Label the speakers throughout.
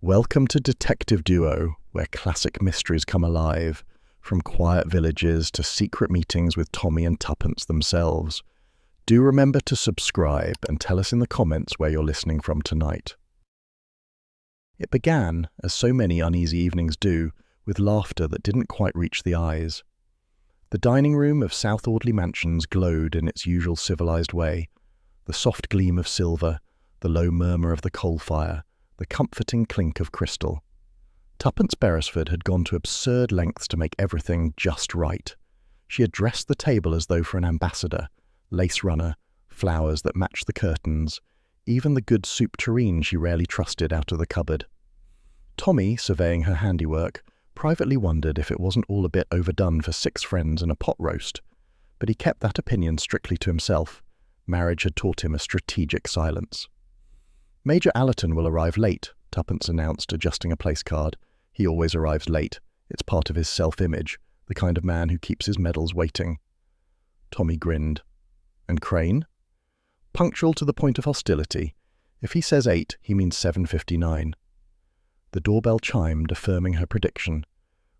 Speaker 1: Welcome to Detective Duo, where classic mysteries come alive, from quiet villages to secret meetings with Tommy and Tuppence themselves. Do remember to subscribe and tell us in the comments where you're listening from tonight. It began, as so many uneasy evenings do, with laughter that didn't quite reach the eyes. The dining room of South Audley Mansions glowed in its usual civilized way, the soft gleam of silver, the low murmur of the coal fire, the comforting clink of crystal. Tuppence Beresford had gone to absurd lengths to make everything just right. She had dressed the table as though for an ambassador, lace runner, flowers that matched the curtains, even the good soup tureen she rarely trusted out of the cupboard. Tommy, surveying her handiwork, privately wondered if it wasn't all a bit overdone for 6 friends and a pot roast, but he kept that opinion strictly to himself. Marriage had taught him a strategic silence. Major Allerton will arrive late, Tuppence announced, adjusting a place card. He always arrives late. It's part of his self-image, the kind of man who keeps his medals waiting. Tommy grinned. And Crane? Punctual to the point of hostility. If he says 8, he means 7:59. The doorbell chimed, affirming her prediction.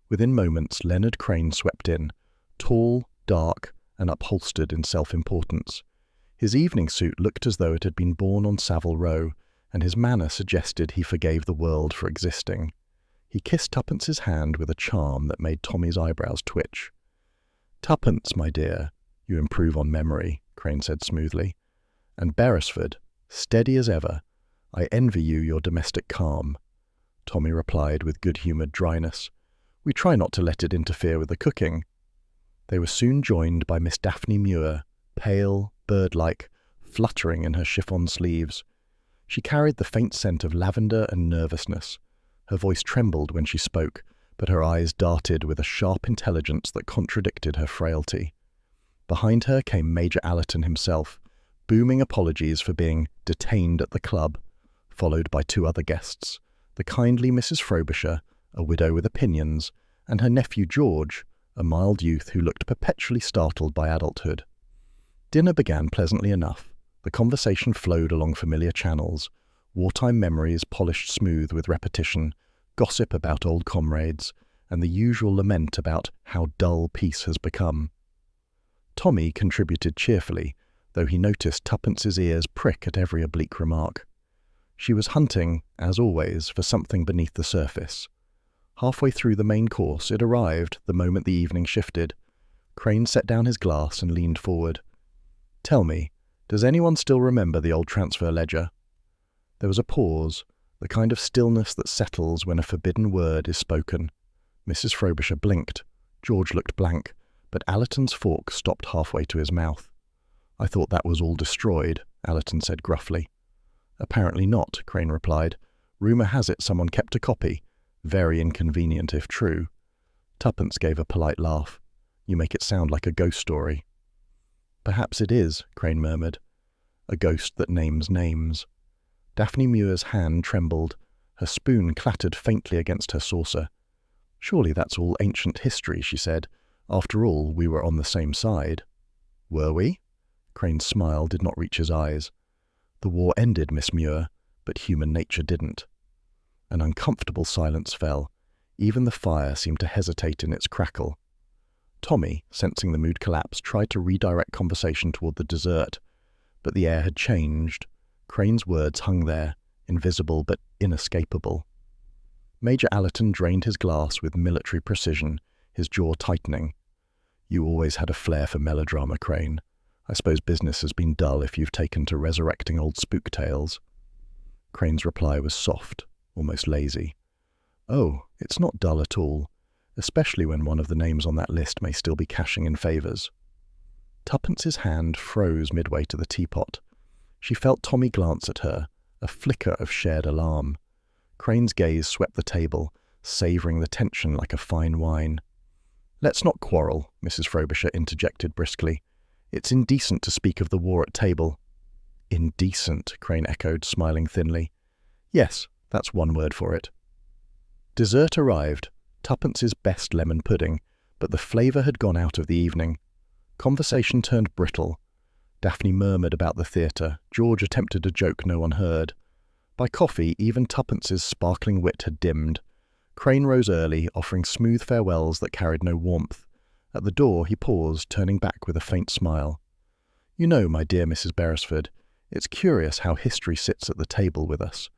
Speaker 1: Within moments, Leonard Crane swept in, tall, dark, and upholstered in self-importance. His evening suit looked as though it had been born on Savile Row, and his manner suggested he forgave the world for existing. He kissed Tuppence's hand with a charm that made Tommy's eyebrows twitch. "Tuppence, my dear, you improve on memory," Crane said smoothly. "And Beresford, steady as ever. I envy you your domestic calm." Tommy replied with good-humoured dryness. "We try not to let it interfere with the cooking." They were soon joined by Miss Daphne Muir, pale, bird-like, fluttering in her chiffon sleeves. She carried the faint scent of lavender and nervousness. Her voice trembled when she spoke, but her eyes darted with a sharp intelligence that contradicted her frailty. Behind her came Major Allerton himself, booming apologies for being detained at the club, followed by 2 other guests, the kindly Mrs. Frobisher, a widow with opinions, and her nephew George, a mild youth who looked perpetually startled by adulthood. Dinner began pleasantly enough. The conversation flowed along familiar channels, wartime memories polished smooth with repetition, gossip about old comrades, and the usual lament about how dull peace has become. Tommy contributed cheerfully, though he noticed Tuppence's ears prick at every oblique remark. She was hunting, as always, for something beneath the surface. Halfway through the main course, it arrived the moment the evening shifted. Crane set down his glass and leaned forward. "Tell me, does anyone still remember the old transfer ledger?" There was a pause, the kind of stillness that settles when a forbidden word is spoken. Mrs. Frobisher blinked. George looked blank, but Allerton's fork stopped halfway to his mouth. "I thought that was all destroyed," Allerton said gruffly. "Apparently not," Crane replied. "Rumour has it someone kept a copy. Very inconvenient if true." Tuppence gave a polite laugh. "You make it sound like a ghost story." "Perhaps it is," Crane murmured. "A ghost that names names." Daphne Muir's hand trembled. Her spoon clattered faintly against her saucer. "Surely that's all ancient history," she said. "After all, we were on the same side." "Were we?" Crane's smile did not reach his eyes. "The war ended, Miss Muir, but human nature didn't." An uncomfortable silence fell. Even the fire seemed to hesitate in its crackle. Tommy, sensing the mood collapse, tried to redirect conversation toward the dessert, but the air had changed. Crane's words hung there, invisible but inescapable. Major Allerton drained his glass with military precision, his jaw tightening. "You always had a flair for melodrama, Crane. I suppose business has been dull if you've taken to resurrecting old spook tales." Crane's reply was soft, almost lazy. "Oh, it's not dull at all, especially when one of the names on that list may still be cashing in favours." Tuppence's hand froze midway to the teapot. She felt Tommy glance at her, a flicker of shared alarm. Crane's gaze swept the table, savouring the tension like a fine wine. "Let's not quarrel," Mrs. Frobisher interjected briskly. "It's indecent to speak of the war at table." "Indecent," Crane echoed, smiling thinly. "Yes, that's one word for it." Dessert arrived, Tuppence's best lemon pudding, but the flavour had gone out of the evening. Conversation turned brittle. Daphne murmured about the theatre. George attempted a joke no one heard. By coffee, even Tuppence's sparkling wit had dimmed. Crane rose early, offering smooth farewells that carried no warmth. At the door he paused, turning back with a faint smile. "You know, my dear Mrs. Beresford, it's curious how history sits at the table with us.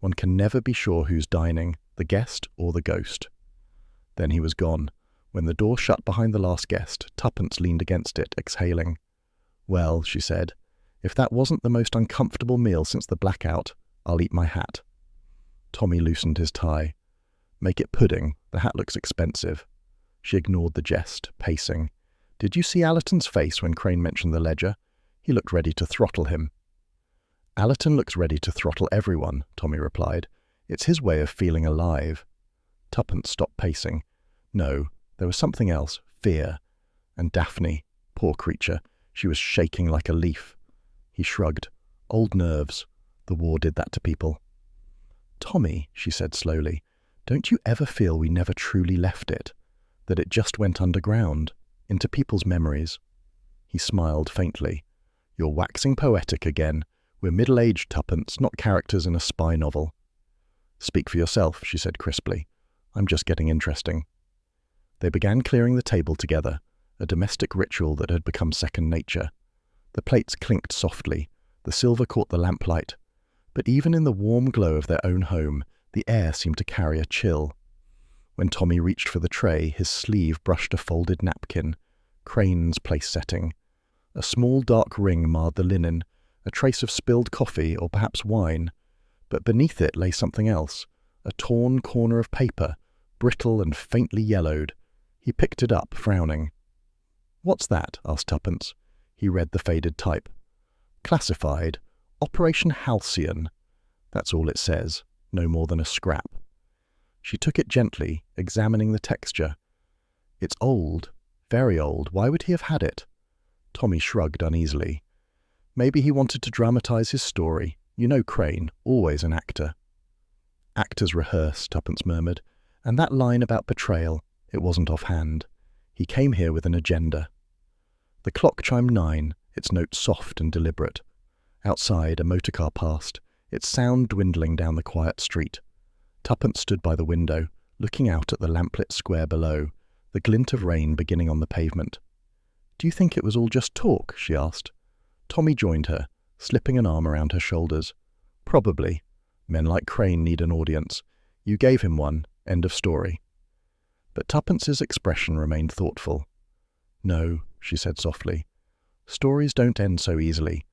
Speaker 1: One can never be sure who's dining, the guest or the ghost." Then he was gone. When the door shut behind the last guest, Tuppence leaned against it, exhaling. "Well," she said, "if that wasn't the most uncomfortable meal since the blackout, I'll eat my hat." Tommy loosened his tie. "Make it pudding. The hat looks expensive." She ignored the jest, pacing. "Did you see Allerton's face when Crane mentioned the ledger? He looked ready to throttle him." "Allerton looks ready to throttle everyone," Tommy replied. "It's his way of feeling alive." Tuppence stopped pacing. No, there was something else, fear. And Daphne, poor creature, she was shaking like a leaf. He shrugged. "Old nerves. The war did that to people." "Tommy," she said slowly, "don't you ever feel we never truly left it? That it just went underground, into people's memories?" He smiled faintly. "You're waxing poetic again. We're middle-aged, Tuppence, not characters in a spy novel." "Speak for yourself," she said crisply. "I'm just getting interesting." They began clearing the table together, a domestic ritual that had become second nature. The plates clinked softly, the silver caught the lamplight, but even in the warm glow of their own home, the air seemed to carry a chill. When Tommy reached for the tray, his sleeve brushed a folded napkin, Crane's place setting. A small dark ring marred the linen, a trace of spilled coffee or perhaps wine, but beneath it lay something else, a torn corner of paper, brittle and faintly yellowed. He picked it up, frowning. "What's that?" asked Tuppence. He read the faded type. "Classified. Operation Halcyon. That's all it says, no more than a scrap." She took it gently, examining the texture. "It's old, very old. Why would he have had it?" Tommy shrugged uneasily. "Maybe he wanted to dramatize his story. You know Crane, always an actor." "Actors rehearse," Tuppence murmured. "And that line about betrayal, it wasn't offhand. He came here with an agenda." The clock chimed 9, its note soft and deliberate. Outside, a motorcar passed, its sound dwindling down the quiet street. Tuppence stood by the window, looking out at the lamplit square below, the glint of rain beginning on the pavement. "Do you think it was all just talk?" she asked. Tommy joined her, slipping an arm around her shoulders. "Probably. Men like Crane need an audience. You gave him one. End of story." But Tuppence's expression remained thoughtful. "No," she said softly. "Stories don't end so easily.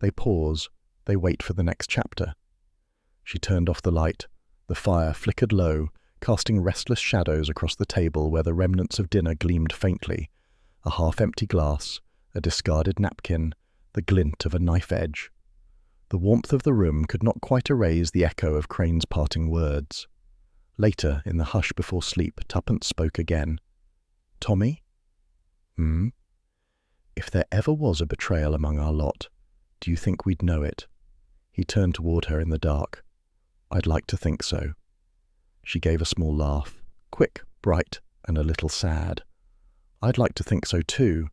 Speaker 1: They pause. They wait for the next chapter." She turned off the light. The fire flickered low, casting restless shadows across the table where the remnants of dinner gleamed faintly. A half-empty glass, a discarded napkin, the glint of a knife edge. The warmth of the room could not quite erase the echo of Crane's parting words. Later, in the hush before sleep, Tuppence spoke again. "Tommy?" "If there ever was a betrayal among our lot, do you think we'd know it?" He turned toward her in the dark. "I'd like to think so." She gave a small laugh, quick, bright, and a little sad. "I'd like to think so too."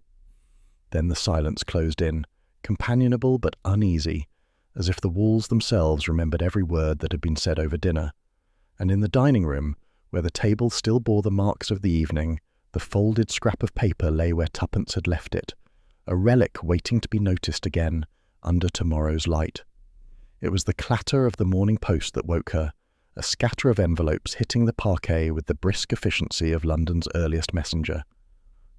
Speaker 1: Then the silence closed in, companionable but uneasy, as if the walls themselves remembered every word that had been said over dinner. And in the dining room, where the table still bore the marks of the evening, the folded scrap of paper lay where Tuppence had left it, a relic waiting to be noticed again, under tomorrow's light. It was the clatter of the morning post that woke her, a scatter of envelopes hitting the parquet with the brisk efficiency of London's earliest messenger.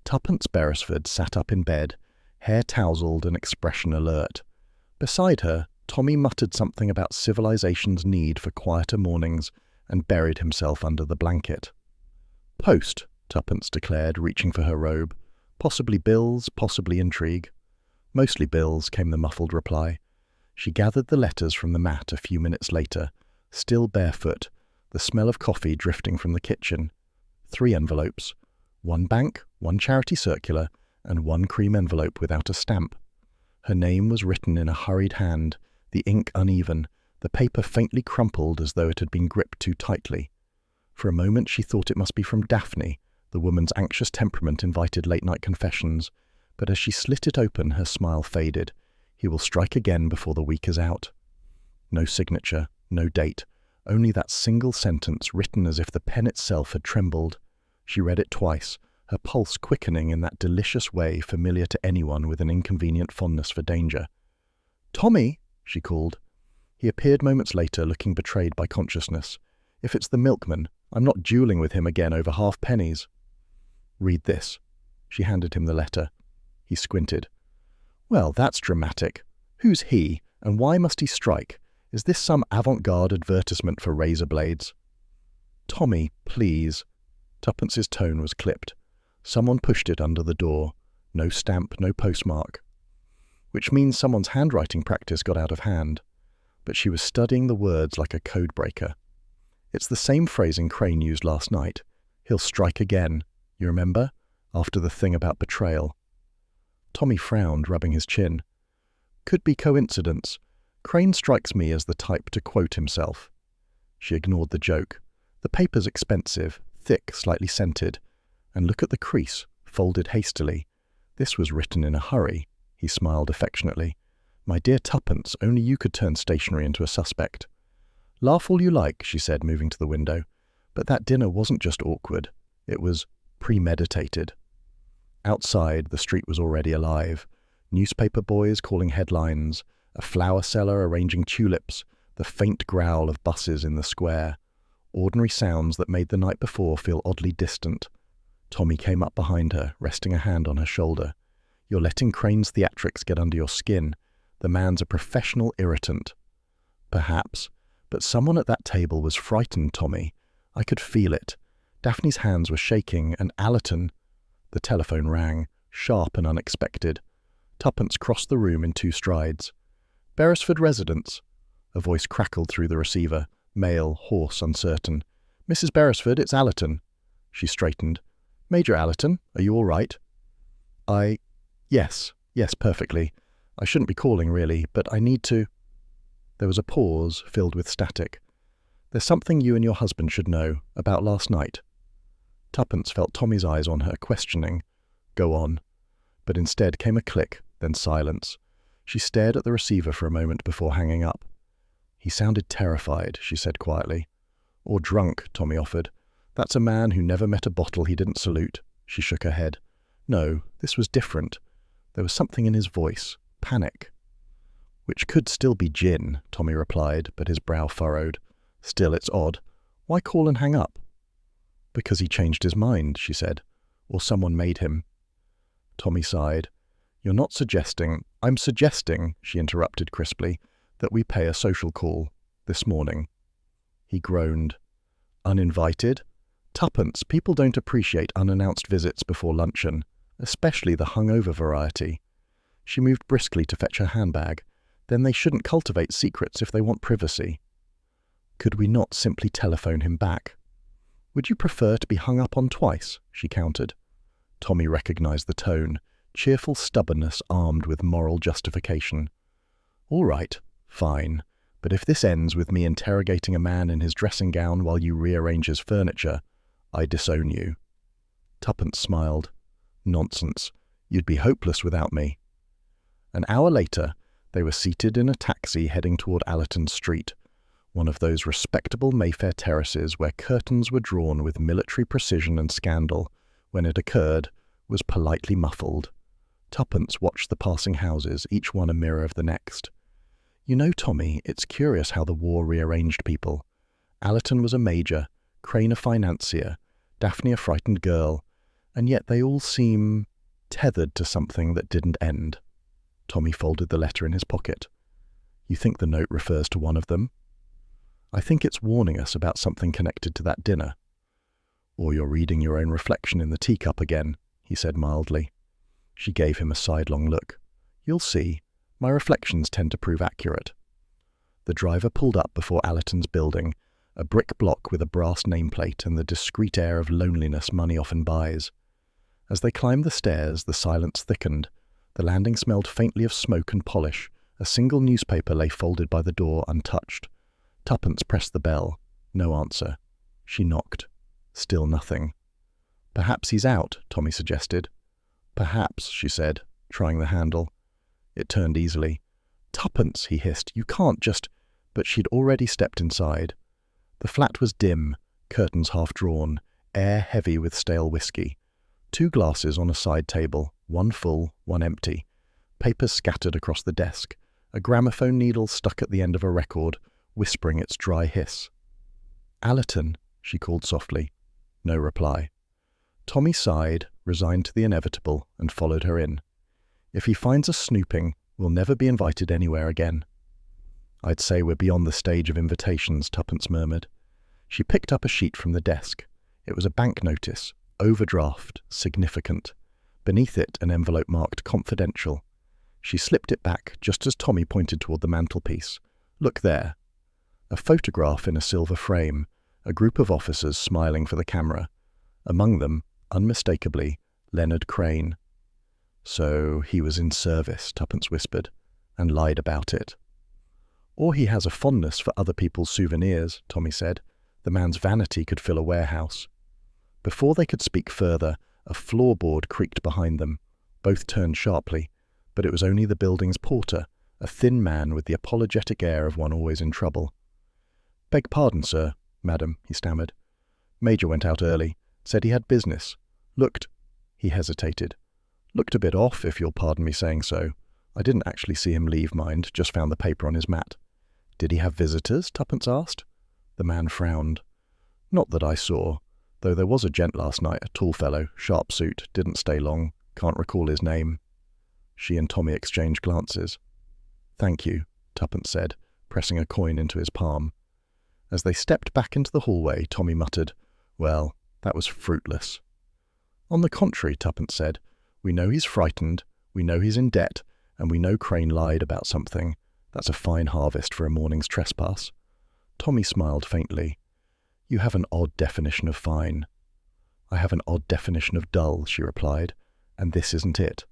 Speaker 1: Tuppence Beresford sat up in bed, hair tousled and expression alert. Beside her, Tommy muttered something about civilization's need for quieter mornings and buried himself under the blanket. "Post," Tuppence declared, reaching for her robe. "Possibly bills, possibly intrigue." "Mostly bills," came the muffled reply. She gathered the letters from the mat a few minutes later, still barefoot, the smell of coffee drifting from the kitchen. 3 envelopes. 1 bank, 1 charity circular, and 1 cream envelope without a stamp. Her name was written in a hurried hand, the ink uneven, the paper faintly crumpled as though it had been gripped too tightly. For a moment she thought it must be from Daphne. The woman's anxious temperament invited late-night confessions, but as she slit it open, her smile faded. He will strike again before the week is out. No signature, No date, only that single sentence written as if the pen itself had trembled. She read it twice, her pulse quickening in that delicious way familiar to anyone with an inconvenient fondness for danger. "Tommy!" she called. He appeared moments later, looking betrayed by consciousness. "If it's the milkman, I'm not duelling with him again over half-pennies." "Read this." She handed him the letter. He squinted. "Well, that's dramatic. Who's he, and why must he strike? Is this some avant-garde advertisement for razor blades?" "Tommy, please." Tuppence's tone was clipped. Someone pushed it under the door. No stamp, no postmark. Which means someone's handwriting practice got out of hand. But she was studying the words like a code breaker. "It's the same phrasing Crane used last night. He'll strike again. You remember? After the thing about betrayal." Tommy frowned, rubbing his chin. "Could be coincidence. Crane strikes me as the type to quote himself." She ignored the joke. "The paper's expensive, thick, slightly scented. And look at the crease, folded hastily. This was written in a hurry." He smiled affectionately. "My dear Tuppence, only you could turn stationery into a suspect." "Laugh all you like," she said, moving to the window. "But that dinner wasn't just awkward. It was premeditated." Outside, the street was already alive. Newspaper boys calling headlines, a flower seller arranging tulips, the faint growl of buses in the square. Ordinary sounds that made the night before feel oddly distant. Tommy came up behind her, resting a hand on her shoulder. "You're letting Crane's theatrics get under your skin. The man's a professional irritant." "Perhaps, but someone at that table was frightened, Tommy. I could feel it. Daphne's hands were shaking, and Allerton—" The telephone rang, sharp and unexpected. Tuppence crossed the room in 2 strides. "Beresford residence." A voice crackled through the receiver, male, hoarse, uncertain. "Mrs. Beresford, it's Allerton." She straightened. "Major Allerton, are you all right?" Yes, perfectly. I shouldn't be calling, really, but I need to—" There was a pause, filled with static. "There's something you and your husband should know, about last night." Tuppence felt Tommy's eyes on her, questioning. "Go on." But instead came a click, then silence. She stared at the receiver for a moment before hanging up. "He sounded terrified," she said quietly. "Or drunk," Tommy offered. "That's a man who never met a bottle he didn't salute." She shook her head. "No, this was different. There was something in his voice. Panic." "Which could still be gin," Tommy replied, but his brow furrowed. "Still, it's odd. Why call and hang up?" "Because he changed his mind," she said. "Or someone made him." Tommy sighed. "You're not suggesting—" "I'm suggesting," she interrupted crisply, "that we pay a social call. This morning." He groaned. "Uninvited? Tuppence, people don't appreciate unannounced visits before luncheon, especially the hungover variety." She moved briskly to fetch her handbag. "Then they shouldn't cultivate secrets if they want privacy." "Could we not simply telephone him back?" "Would you prefer to be hung up on twice?" she countered. Tommy recognized the tone, cheerful stubbornness armed with moral justification. "All right, fine. But if this ends with me interrogating a man in his dressing gown while you rearrange his furniture, I disown you." Tuppence smiled. "Nonsense. You'd be hopeless without me." An hour later, they were seated in a taxi heading toward Allerton Street, one of those respectable Mayfair terraces where curtains were drawn with military precision and scandal, when it occurred, was politely muffled. Tuppence watched the passing houses, each one a mirror of the next. "You know, Tommy, it's curious how the war rearranged people. Allerton was a major, Crane a financier, Daphne a frightened girl, and yet they all seem tethered to something that didn't end." Tommy folded the letter in his pocket. "You think the note refers to one of them?" "I think it's warning us about something connected to that dinner." "Or you're reading your own reflection in the teacup again," he said mildly. She gave him a sidelong look. "You'll see. My reflections tend to prove accurate." The driver pulled up before Allerton's building, a brick block with a brass nameplate and the discreet air of loneliness money often buys. As they climbed the stairs, the silence thickened. The landing smelled faintly of smoke and polish. A single newspaper lay folded by the door, untouched. Tuppence pressed the bell. No answer. She knocked. Still nothing. "Perhaps he's out," Tommy suggested. "Perhaps," she said, trying the handle. It turned easily. "Tuppence," he hissed, "you can't just—" but she'd already stepped inside. The flat was dim, curtains half drawn, air heavy with stale whiskey. 2 glasses on a side table, one full, one empty. Papers scattered across the desk, a gramophone needle stuck at the end of a record, whispering its dry hiss. "Allerton," she called softly. No reply. Tommy sighed, resigned to the inevitable, and followed her in. "If he finds us snooping, we'll never be invited anywhere again." "I'd say we're beyond the stage of invitations," Tuppence murmured. She picked up a sheet from the desk. It was a bank notice, overdraft, significant. Beneath it, an envelope marked confidential. She slipped it back just as Tommy pointed toward the mantelpiece. "Look there." A photograph in a silver frame, a group of officers smiling for the camera. Among them, unmistakably, Leonard Crane. "So he was in service," Tuppence whispered, "and lied about it." "Or he has a fondness for other people's souvenirs," Tommy said. The man's vanity could fill a warehouse. Before they could speak further, a floorboard creaked behind them. Both turned sharply, but it was only the building's porter, a thin man with the apologetic air of one always in trouble. "Beg pardon, sir, madam," he stammered. "Major went out early, said he had business. Looked—" he hesitated. "Looked a bit off, if you'll pardon me saying so. I didn't actually see him leave, mind, just found the paper on his mat." "Did he have visitors?" Tuppence asked. The man frowned. "Not that I saw, though there was a gent last night, a tall fellow, sharp suit, didn't stay long, can't recall his name." She and Tommy exchanged glances. "Thank you," Tuppence said, pressing a coin into his palm. As they stepped back into the hallway, Tommy muttered, "Well, that was fruitless." "On the contrary," Tuppence said, "we know he's frightened, we know he's in debt, and we know Crane lied about something. That's a fine harvest for a morning's trespass." Tommy smiled faintly. "You have an odd definition of fine." "I have an odd definition of dull," she replied, "and this isn't it."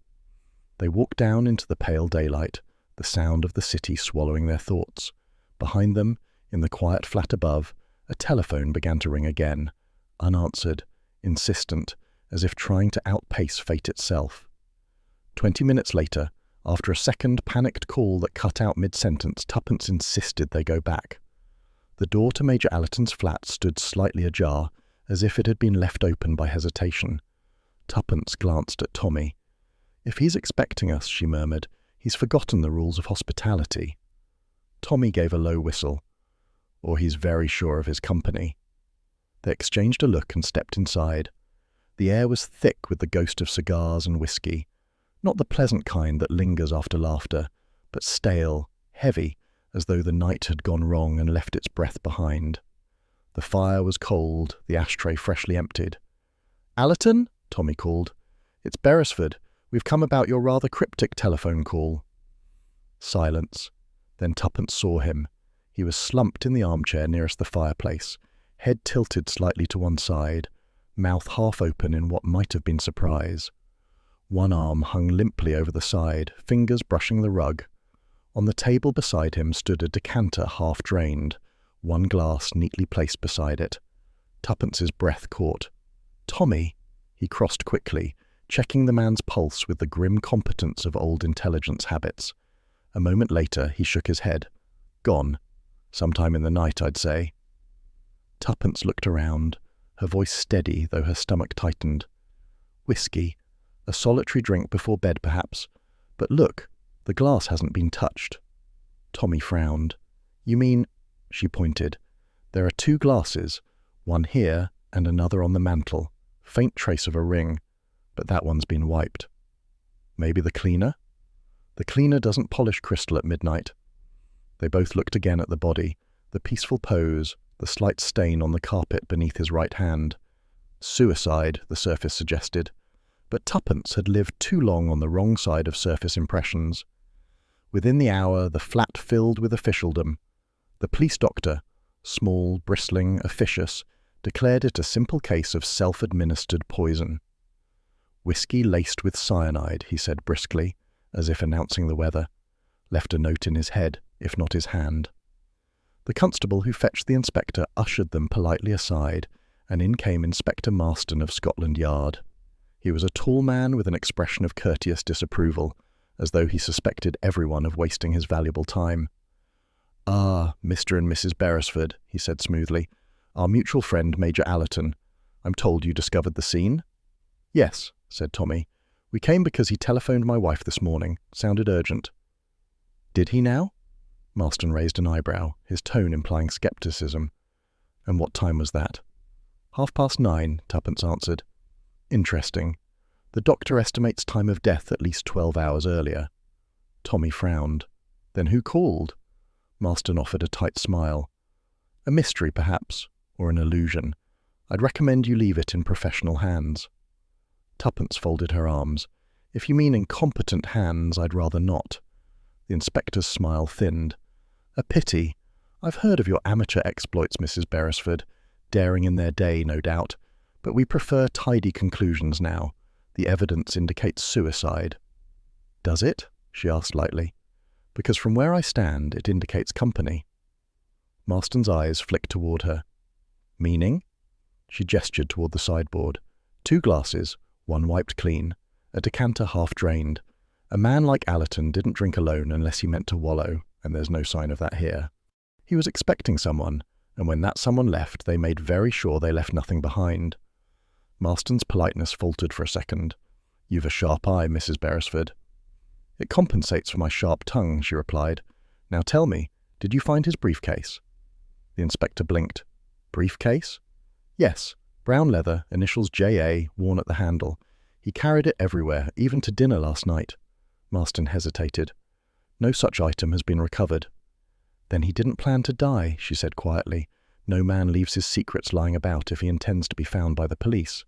Speaker 1: They walked down into the pale daylight, the sound of the city swallowing their thoughts. Behind them, in the quiet flat above, a telephone began to ring again, unanswered, insistent, as if trying to outpace fate itself. 20 minutes later, after a second panicked call that cut out mid-sentence, Tuppence insisted they go back. The door to Major Allerton's flat stood slightly ajar, as if it had been left open by hesitation. Tuppence glanced at Tommy. "If he's expecting us," she murmured, "he's forgotten the rules of hospitality." Tommy gave a low whistle. "Or he's very sure of his company." They exchanged a look and stepped inside. The air was thick with the ghost of cigars and whiskey, not the pleasant kind that lingers after laughter, but stale, heavy, as though the night had gone wrong and left its breath behind. The fire was cold, the ashtray freshly emptied. "Allerton?" Tommy called. "It's Beresford. We've come about your rather cryptic telephone call." Silence. Then Tuppence saw him. He was slumped in the armchair nearest the fireplace, head tilted slightly to one side, mouth half open in what might have been surprise. One arm hung limply over the side, fingers brushing the rug. On the table beside him stood a decanter half drained, one glass neatly placed beside it. Tuppence's breath caught. "Tommy!" He crossed quickly, checking the man's pulse with the grim competence of old intelligence habits. A moment later he shook his head. "Gone. Sometime in the night, I'd say." Tuppence looked around, her voice steady though her stomach tightened. "Whiskey. A solitary drink before bed, perhaps. But look, the glass hasn't been touched." Tommy frowned. "You mean—" she pointed. "There are 2 glasses, one here and another on the mantel. Faint trace of a ring, but that one's been wiped." "Maybe the cleaner?" "The cleaner doesn't polish crystal at midnight." They both looked again at the body, the peaceful pose, the slight stain on the carpet beneath his right hand. Suicide, the surface suggested. But Tuppence had lived too long on the wrong side of surface impressions. Within the hour, the flat filled with officialdom. The police doctor, small, bristling, officious, declared it a simple case of self-administered poison. "Whiskey laced with cyanide," he said briskly, as if announcing the weather. Left a note in his head, if not his hand. The constable who fetched the inspector ushered them politely aside, and in came Inspector Marston of Scotland Yard. He was a tall man with an expression of courteous disapproval, as though he suspected everyone of wasting his valuable time. "Ah, Mr. and Mrs. Beresford," he said smoothly. "Our mutual friend, Major Allerton. I'm told you discovered the scene?" "Yes," said Tommy. "We came because he telephoned my wife this morning. Sounded urgent." "Did he now?" Marston raised an eyebrow, his tone implying skepticism. "And what time was that?" 9:30, Tuppence answered. "Interesting. The doctor estimates time of death at least 12 hours earlier." Tommy frowned. "Then who called?" Marston offered a tight smile. "A mystery, perhaps, or an illusion. I'd recommend you leave it in professional hands." Tuppence folded her arms. "If you mean incompetent hands, I'd rather not." The inspector's smile thinned. "A pity. I've heard of your amateur exploits, Mrs. Beresford. Daring in their day, no doubt. But we prefer tidy conclusions now. The evidence indicates suicide." "Does it?" she asked lightly. "Because from where I stand, it indicates company." Marston's eyes flicked toward her. "Meaning?" She gestured toward the sideboard. 2 glasses, one wiped clean, a decanter half drained. A man like Allerton didn't drink alone unless he meant to wallow, and there's no sign of that here. He was expecting someone, and when that someone left, they made very sure they left nothing behind. Marston's politeness faltered for a second. "You've a sharp eye, Mrs. Beresford." "It compensates for my sharp tongue," she replied. "Now tell me, did you find his briefcase?" The inspector blinked. "Briefcase?" "Yes, brown leather, initials J.A., worn at the handle. He carried it everywhere, even to dinner last night." Marston hesitated. "No such item has been recovered." "Then he didn't plan to die," she said quietly. "No man leaves his secrets lying about if he intends to be found by the police."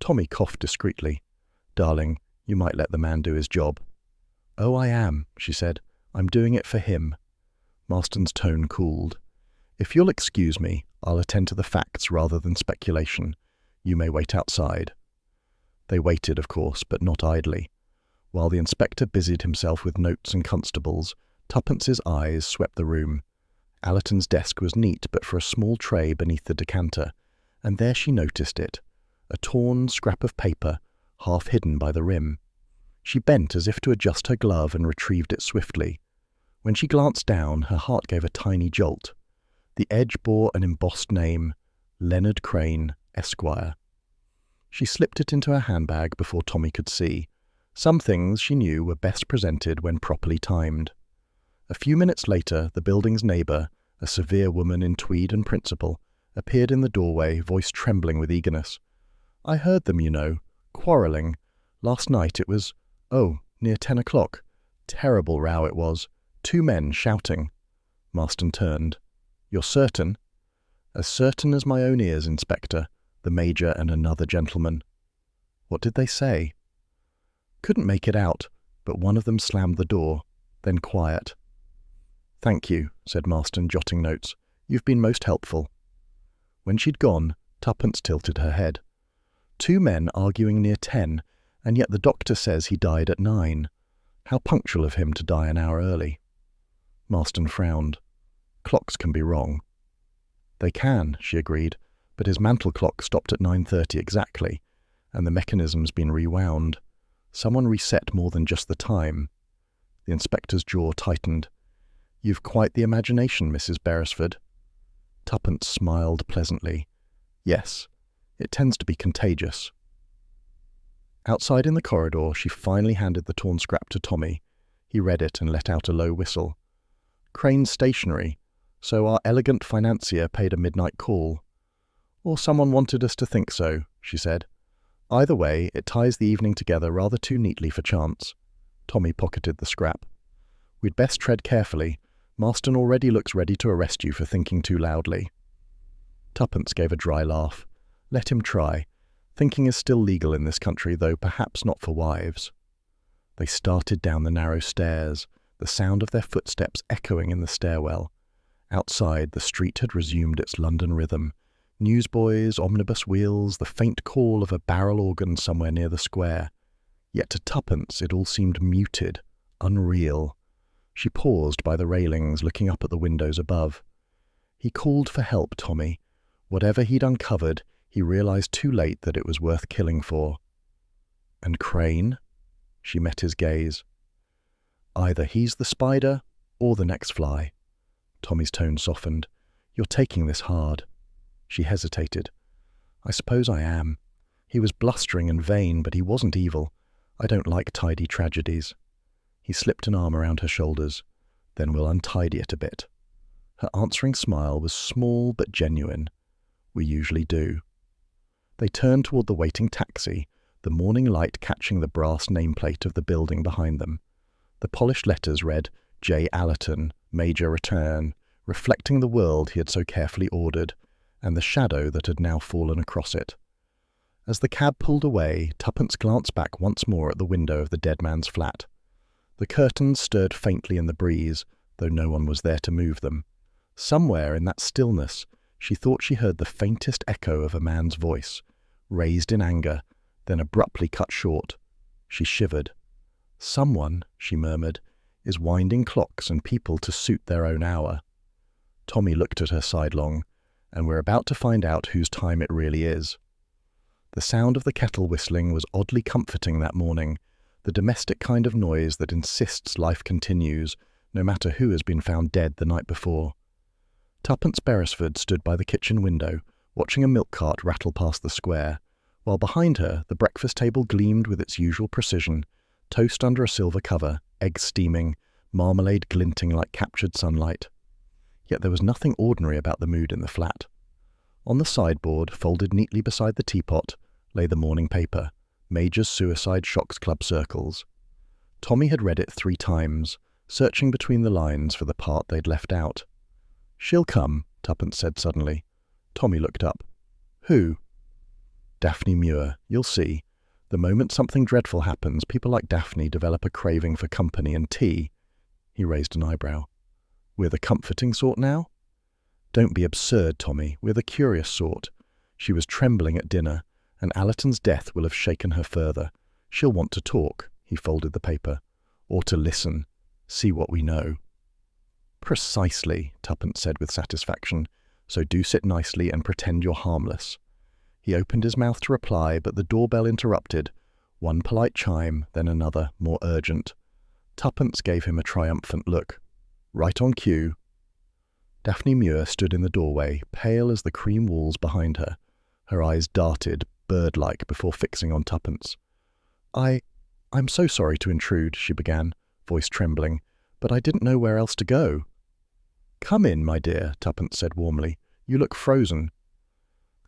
Speaker 1: Tommy coughed discreetly. "Darling, you might let the man do his job." "Oh, I am," she said. "I'm doing it for him." Marston's tone cooled. "If you'll excuse me, I'll attend to the facts rather than speculation. You may wait outside." They waited, of course, but not idly. While the inspector busied himself with notes and constables, Tuppence's eyes swept the room. Allerton's desk was neat but for a small tray beneath the decanter, and there she noticed it, a torn scrap of paper, half hidden by the rim. She bent as if to adjust her glove and retrieved it swiftly. When she glanced down, her heart gave a tiny jolt. The edge bore an embossed name, Leonard Crane, Esquire. She slipped it into her handbag before Tommy could see. Some things, she knew, were best presented when properly timed. A few minutes later, the building's neighbour, a severe woman in tweed and principal, appeared in the doorway, voice trembling with eagerness. "I heard them, you know, quarrelling. Last night it was, near 10 o'clock. Terrible row it was. 2 men shouting." Marston turned. "You're certain?" "As certain as my own ears, Inspector. The Major and another gentleman." "What did they say?" "Couldn't make it out, but one of them slammed the door. Then quiet." "Thank you," said Marston, jotting notes. "You've been most helpful." When she'd gone, Tuppence tilted her head. 2 men arguing near 10, and yet the doctor says he died at 9. How punctual of him to die an hour early. Marston frowned. "Clocks can be wrong." "They can," she agreed, "but his mantel clock stopped at 9:30 exactly, and the mechanism's been rewound. Someone reset more than just the time." The inspector's jaw tightened. "You've quite the imagination, Mrs. Beresford." Tuppence smiled pleasantly. "Yes, it tends to be contagious." Outside in the corridor, she finally handed the torn scrap to Tommy. He read it and let out a low whistle. "Crane's stationery. So our elegant financier paid a midnight call." "Or someone wanted us to think so," she said. "Either way, it ties the evening together rather too neatly for chance." Tommy pocketed the scrap. "We'd best tread carefully. Marston already looks ready to arrest you for thinking too loudly." Tuppence gave a dry laugh. "Let him try. Thinking is still legal in this country, though perhaps not for wives." They started down the narrow stairs, the sound of their footsteps echoing in the stairwell. Outside, the street had resumed its London rhythm. Newsboys, omnibus wheels, the faint call of a barrel organ somewhere near the square. Yet to Tuppence it all seemed muted, unreal. She paused by the railings, looking up at the windows above. He called for help, Tommy. Whatever he'd uncovered, he realized too late that it was worth killing for. "And Crane?" She met his gaze. "Either he's the spider or the next fly." Tommy's tone softened. "You're taking this hard." She hesitated. "I suppose I am. He was blustering and vain, but he wasn't evil. I don't like tidy tragedies." He slipped an arm around her shoulders. "Then we'll untidy it a bit." Her answering smile was small but genuine. "We usually do." They turned toward the waiting taxi, the morning light catching the brass nameplate of the building behind them. The polished letters read, J. Allerton, Major Return, reflecting the world he had so carefully ordered, and the shadow that had now fallen across it. As the cab pulled away, Tuppence glanced back once more at the window of the dead man's flat. The curtains stirred faintly in the breeze, though no one was there to move them. Somewhere in that stillness, she thought she heard the faintest echo of a man's voice, raised in anger, then abruptly cut short. She shivered. "Someone," she murmured, "is winding clocks and people to suit their own hour." Tommy looked at her sidelong, and we're about to find out whose time it really is. The sound of the kettle whistling was oddly comforting that morning, the domestic kind of noise that insists life continues, no matter who has been found dead the night before. Tuppence Beresford stood by the kitchen window, watching a milk cart rattle past the square, while behind her the breakfast table gleamed with its usual precision, toast under a silver cover, eggs steaming, marmalade glinting like captured sunlight. Yet there was nothing ordinary about the mood in the flat. On the sideboard, folded neatly beside the teapot, lay the morning paper, Major's Suicide Shocks Club Circles. Tommy had read it 3 times, searching between the lines for the part they'd left out. "She'll come," Tuppence said suddenly. Tommy looked up. "Who?" "Daphne Muir. You'll see. The moment something dreadful happens, people like Daphne develop a craving for company and tea." He raised an eyebrow. "We're the comforting sort now?" "Don't be absurd, Tommy. We're the curious sort. She was trembling at dinner, and Allerton's death will have shaken her further. She'll want to talk," he folded the paper, "or to listen, see what we know." "Precisely," Tuppence said with satisfaction. "So do sit nicely and pretend you're harmless." He opened his mouth to reply, but the doorbell interrupted. One polite chime, then another, more urgent. Tuppence gave him a triumphant look. "Right on cue." Daphne Muir stood in the doorway, pale as the cream walls behind her. Her eyes darted, bird-like, before fixing on Tuppence. I'm so sorry to intrude," she began, voice trembling, "but I didn't know where else to go." "Come in, my dear," Tuppence said warmly. "You look frozen."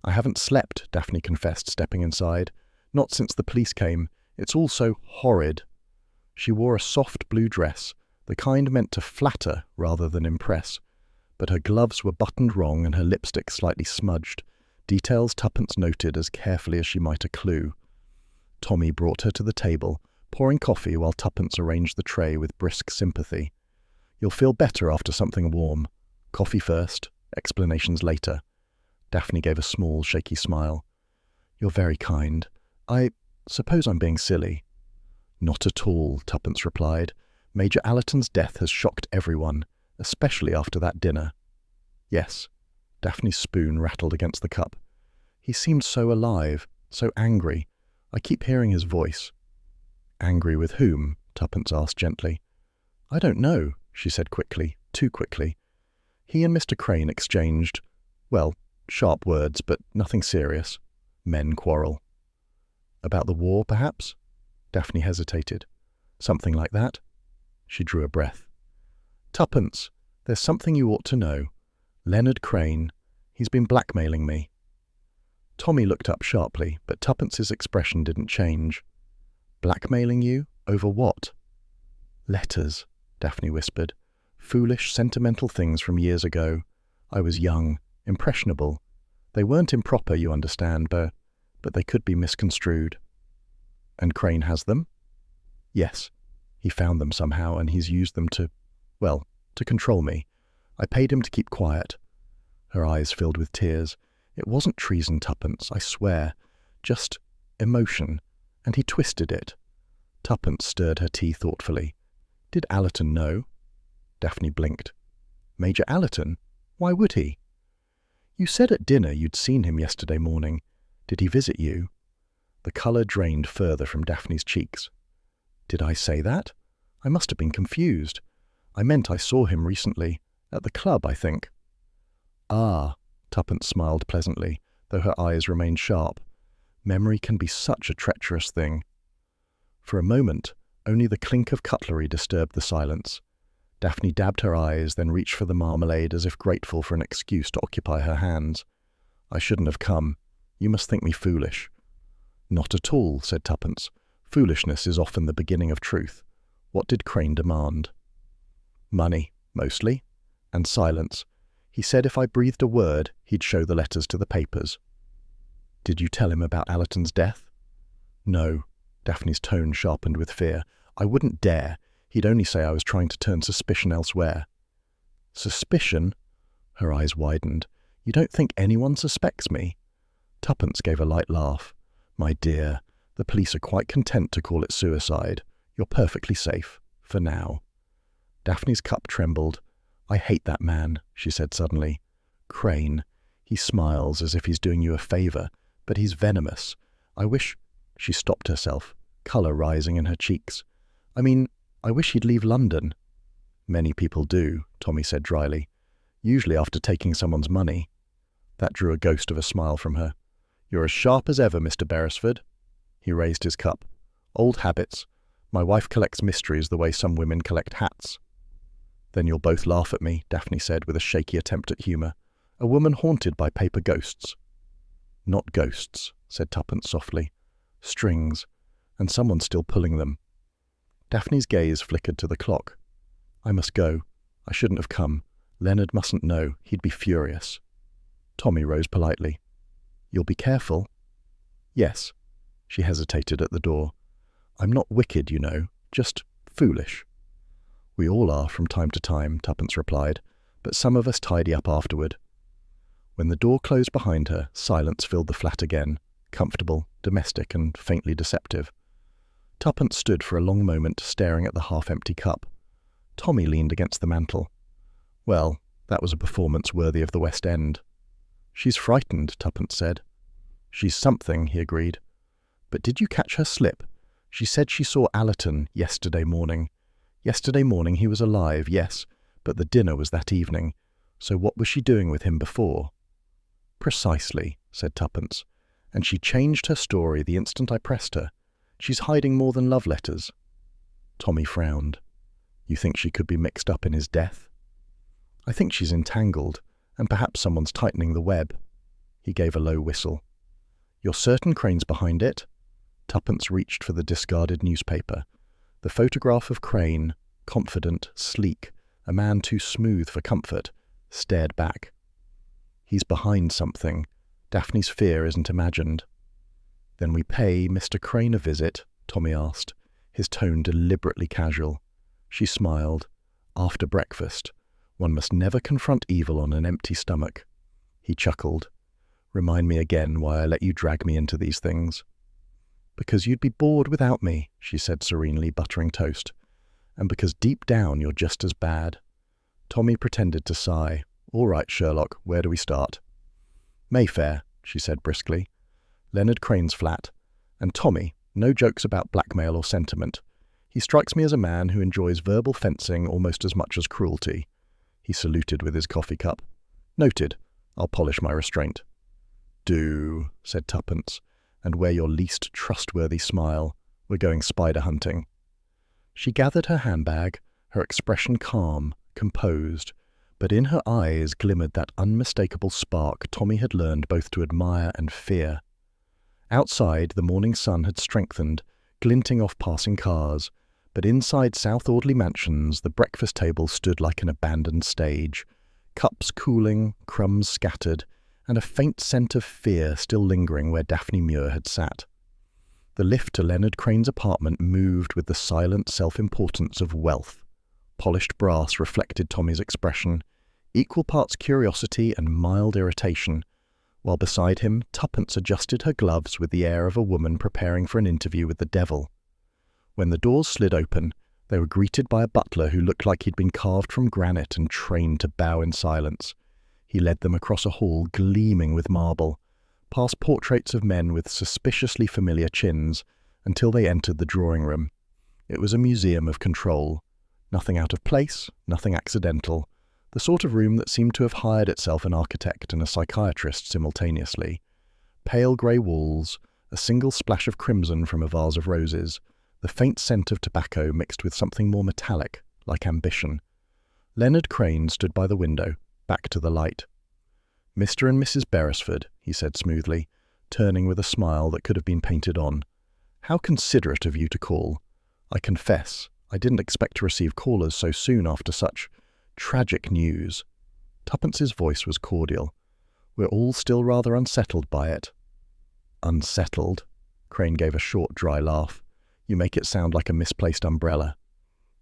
Speaker 1: "I haven't slept," Daphne confessed, stepping inside. "Not since the police came. It's all so horrid." She wore a soft blue dress, the kind meant to flatter rather than impress, but her gloves were buttoned wrong and her lipstick slightly smudged, details Tuppence noted as carefully as she might a clue. Tommy brought her to the table, pouring coffee while Tuppence arranged the tray with brisk sympathy. "You'll feel better after something warm. Coffee first, explanations later." Daphne gave a small, shaky smile. "You're very kind. I suppose I'm being silly." "Not at all," Tuppence replied. "Major Allerton's death has shocked everyone, especially after that dinner." "Yes." Daphne's spoon rattled against the cup. "He seemed so alive, so angry. I keep hearing his voice." "Angry with whom?" Tuppence asked gently. "I don't know," she said quickly, too quickly. He and Mr. Crane exchanged, well, sharp words, but nothing serious. Men quarrel. "About the war, perhaps?" Daphne hesitated. "Something like that." She drew a breath. "Tuppence, there's something you ought to know. Leonard Crane, he's been blackmailing me." Tommy looked up sharply, but Tuppence's expression didn't change. "Blackmailing you? Over what?" "Letters," Daphne whispered. "Foolish, sentimental things from years ago. I was young, impressionable. They weren't improper, you understand, but they could be misconstrued." "And Crane has them?" "Yes. He found them somehow, and he's used them to control me. I paid him to keep quiet." Her eyes filled with tears. "It wasn't treason, Tuppence, I swear. Just emotion. And he twisted it." Tuppence stirred her tea thoughtfully. "Did Allerton know?" Daphne blinked. "Major Allerton? Why would he?" "You said at dinner you'd seen him yesterday morning. Did he visit you?" The colour drained further from Daphne's cheeks. "Did I say that? I must have been confused. I meant I saw him recently, At the club, I think." "Ah," Tuppence smiled pleasantly, though her eyes remained sharp. Memory can be such a treacherous thing. For a moment, only the clink of cutlery disturbed the silence. Daphne dabbed her eyes, then reached for the marmalade as if grateful for an excuse to occupy her hands. "I shouldn't have come. You must think me foolish." "Not at all," said Tuppence. "Foolishness is often the beginning of truth. What did Crane demand?" "Money, mostly. And silence. He said if I breathed a word, he'd show the letters to the papers." "Did you tell him about Allerton's death?" "No." Daphne's tone sharpened with fear. "I wouldn't dare. He'd only say I was trying to turn suspicion elsewhere." "Suspicion?" Her eyes widened. "You don't think anyone suspects me?" Tuppence gave a light laugh. "My dear, the police are quite content to call it suicide. You're perfectly safe. For now." Daphne's cup trembled. "I hate that man," she said suddenly. "Crane. He smiles as if he's doing you a favor, but he's venomous. I wish—" She stopped herself, color rising in her cheeks. I wish he'd leave London." "Many people do," Tommy said dryly. "Usually after taking someone's money." That drew a ghost of a smile from her. "You're as sharp as ever, Mr. Beresford." He raised his cup. "Old habits. My wife collects mysteries the way some women collect hats." "Then you'll both laugh at me," Daphne said with a shaky attempt at humour. "A woman haunted by paper ghosts." "Not ghosts," said Tuppence softly. "Strings. And someone's still pulling them." Daphne's gaze flickered to the clock. "I must go. I shouldn't have come. Leonard mustn't know. He'd be furious." Tommy rose politely. "You'll be careful?" "Yes." She hesitated at the door. "I'm not wicked, you know. Just foolish." "We all are from time to time," Tuppence replied, "but some of us tidy up afterward." When the door closed behind her, silence filled the flat again, comfortable, domestic, and faintly deceptive. Tuppence stood for a long moment staring at the half-empty cup. Tommy leaned against the mantel. Well, that was a performance worthy of the West End. "She's frightened," Tuppence said. "She's something," he agreed. "But did you catch her slip? She said she saw Allerton yesterday morning. Yesterday morning he was alive, yes, but the dinner was that evening. So what was she doing with him before?" "Precisely," said Tuppence. "And she changed her story the instant I pressed her. She's hiding more than love letters." Tommy frowned. "You think she could be mixed up in his death?" "I think she's entangled, and perhaps someone's tightening the web." He gave a low whistle. "You're certain Crane's behind it?" Tuppence reached for the discarded newspaper. The photograph of Crane, confident, sleek, a man too smooth for comfort, stared back. "He's behind something. Daphne's fear isn't imagined." "Then we pay Mr. Crane a visit?" Tommy asked, his tone deliberately casual. She smiled. "After breakfast. One must never confront evil on an empty stomach." He chuckled. "Remind me again why I let you drag me into these things." "Because you'd be bored without me," she said serenely, buttering toast. "And because deep down you're just as bad." Tommy pretended to sigh. "All right, Sherlock, where do we start?" "Mayfair," she said briskly. "Leonard Crane's flat. And Tommy, no jokes about blackmail or sentiment. He strikes me as a man who enjoys verbal fencing almost as much as cruelty." He saluted with his coffee cup. "Noted. I'll polish my restraint." "Do," said Tuppence, "and wear your least trustworthy smile. We're going spider hunting." She gathered her handbag, her expression calm, composed, but in her eyes glimmered that unmistakable spark Tommy had learned both to admire and fear. Outside, the morning sun had strengthened, glinting off passing cars, but inside South Audley Mansions the breakfast table stood like an abandoned stage, cups cooling, crumbs scattered, and a faint scent of fear still lingering where Daphne Muir had sat. The lift to Leonard Crane's apartment moved with the silent self-importance of wealth. Polished brass reflected Tommy's expression, equal parts curiosity and mild irritation, while beside him Tuppence adjusted her gloves with the air of a woman preparing for an interview with the devil. When the doors slid open, they were greeted by a butler who looked like he'd been carved from granite and trained to bow in silence. He led them across a hall gleaming with marble, past portraits of men with suspiciously familiar chins, until they entered the drawing room. It was a museum of control. Nothing out of place, nothing accidental. The sort of room that seemed to have hired itself an architect and a psychiatrist simultaneously. Pale grey walls, a single splash of crimson from a vase of roses, the faint scent of tobacco mixed with something more metallic, like ambition. Leonard Crane stood by the window, back to the light. "Mr. and Mrs. Beresford," he said smoothly, turning with a smile that could have been painted on. "How considerate of you to call. I confess, I didn't expect to receive callers so soon after such tragic news." Tuppence's voice was cordial. "We're all still rather unsettled by it." "Unsettled?" Crane gave a short, dry laugh. "You make it sound like a misplaced umbrella."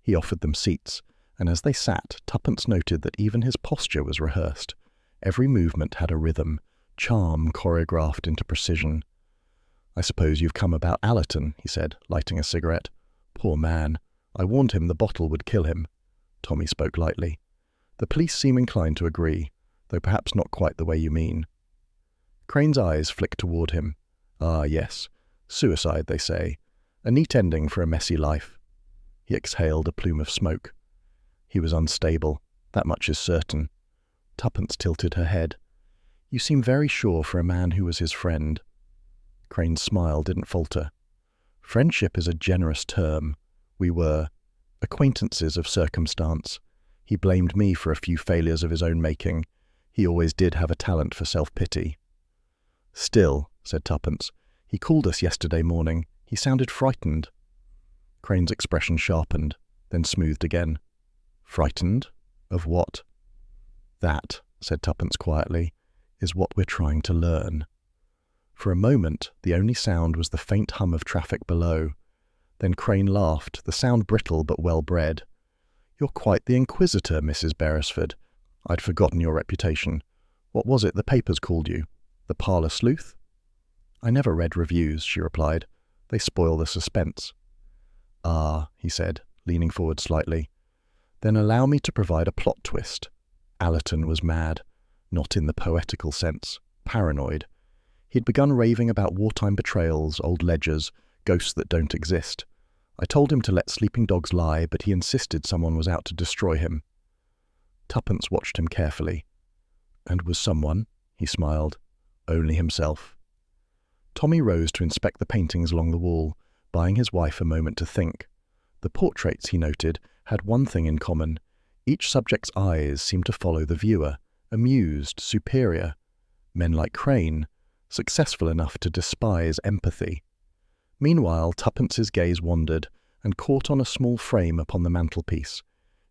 Speaker 1: He offered them seats, and as they sat, Tuppence noted that even his posture was rehearsed. Every movement had a rhythm, charm choreographed into precision. "I suppose you've come about Allerton," he said, lighting a cigarette. "Poor man. I warned him the bottle would kill him." Tommy spoke lightly. "The police seem inclined to agree, though perhaps not quite the way you mean." Crane's eyes flicked toward him. "Ah, yes. Suicide, they say. A neat ending for a messy life." He exhaled a plume of smoke. "He was unstable. That much is certain." Tuppence tilted her head. "You seem very sure for a man who was his friend." Crane's smile didn't falter. "Friendship is a generous term. We were acquaintances of circumstance. He blamed me for a few failures of his own making. He always did have a talent for self-pity." "Still," said Tuppence, "he called us yesterday morning. He sounded frightened." Crane's expression sharpened, then smoothed again. "Frightened? Of what?" "That," said Tuppence quietly, "is what we're trying to learn." For a moment, the only sound was the faint hum of traffic below. Then Crane laughed, the sound brittle but well-bred. "You're quite the inquisitor, Mrs. Beresford. I'd forgotten your reputation. What was it the papers called you? The parlour sleuth?" "I never read reviews," she replied. "They spoil the suspense." "Ah," he said, leaning forward slightly. "Then allow me to provide a plot twist. Allerton was mad, not in the poetical sense, paranoid. He'd begun raving about wartime betrayals, old ledgers, ghosts that don't exist. I told him to let sleeping dogs lie, but he insisted someone was out to destroy him." Tuppence watched him carefully. "And was someone?" He smiled. "Only himself." Tommy rose to inspect the paintings along the wall, buying his wife a moment to think. The portraits, he noted, had one thing in common. Each subject's eyes seemed to follow the viewer, amused, superior. Men like Crane, successful enough to despise empathy. Meanwhile, Tuppence's gaze wandered and caught on a small frame upon the mantelpiece.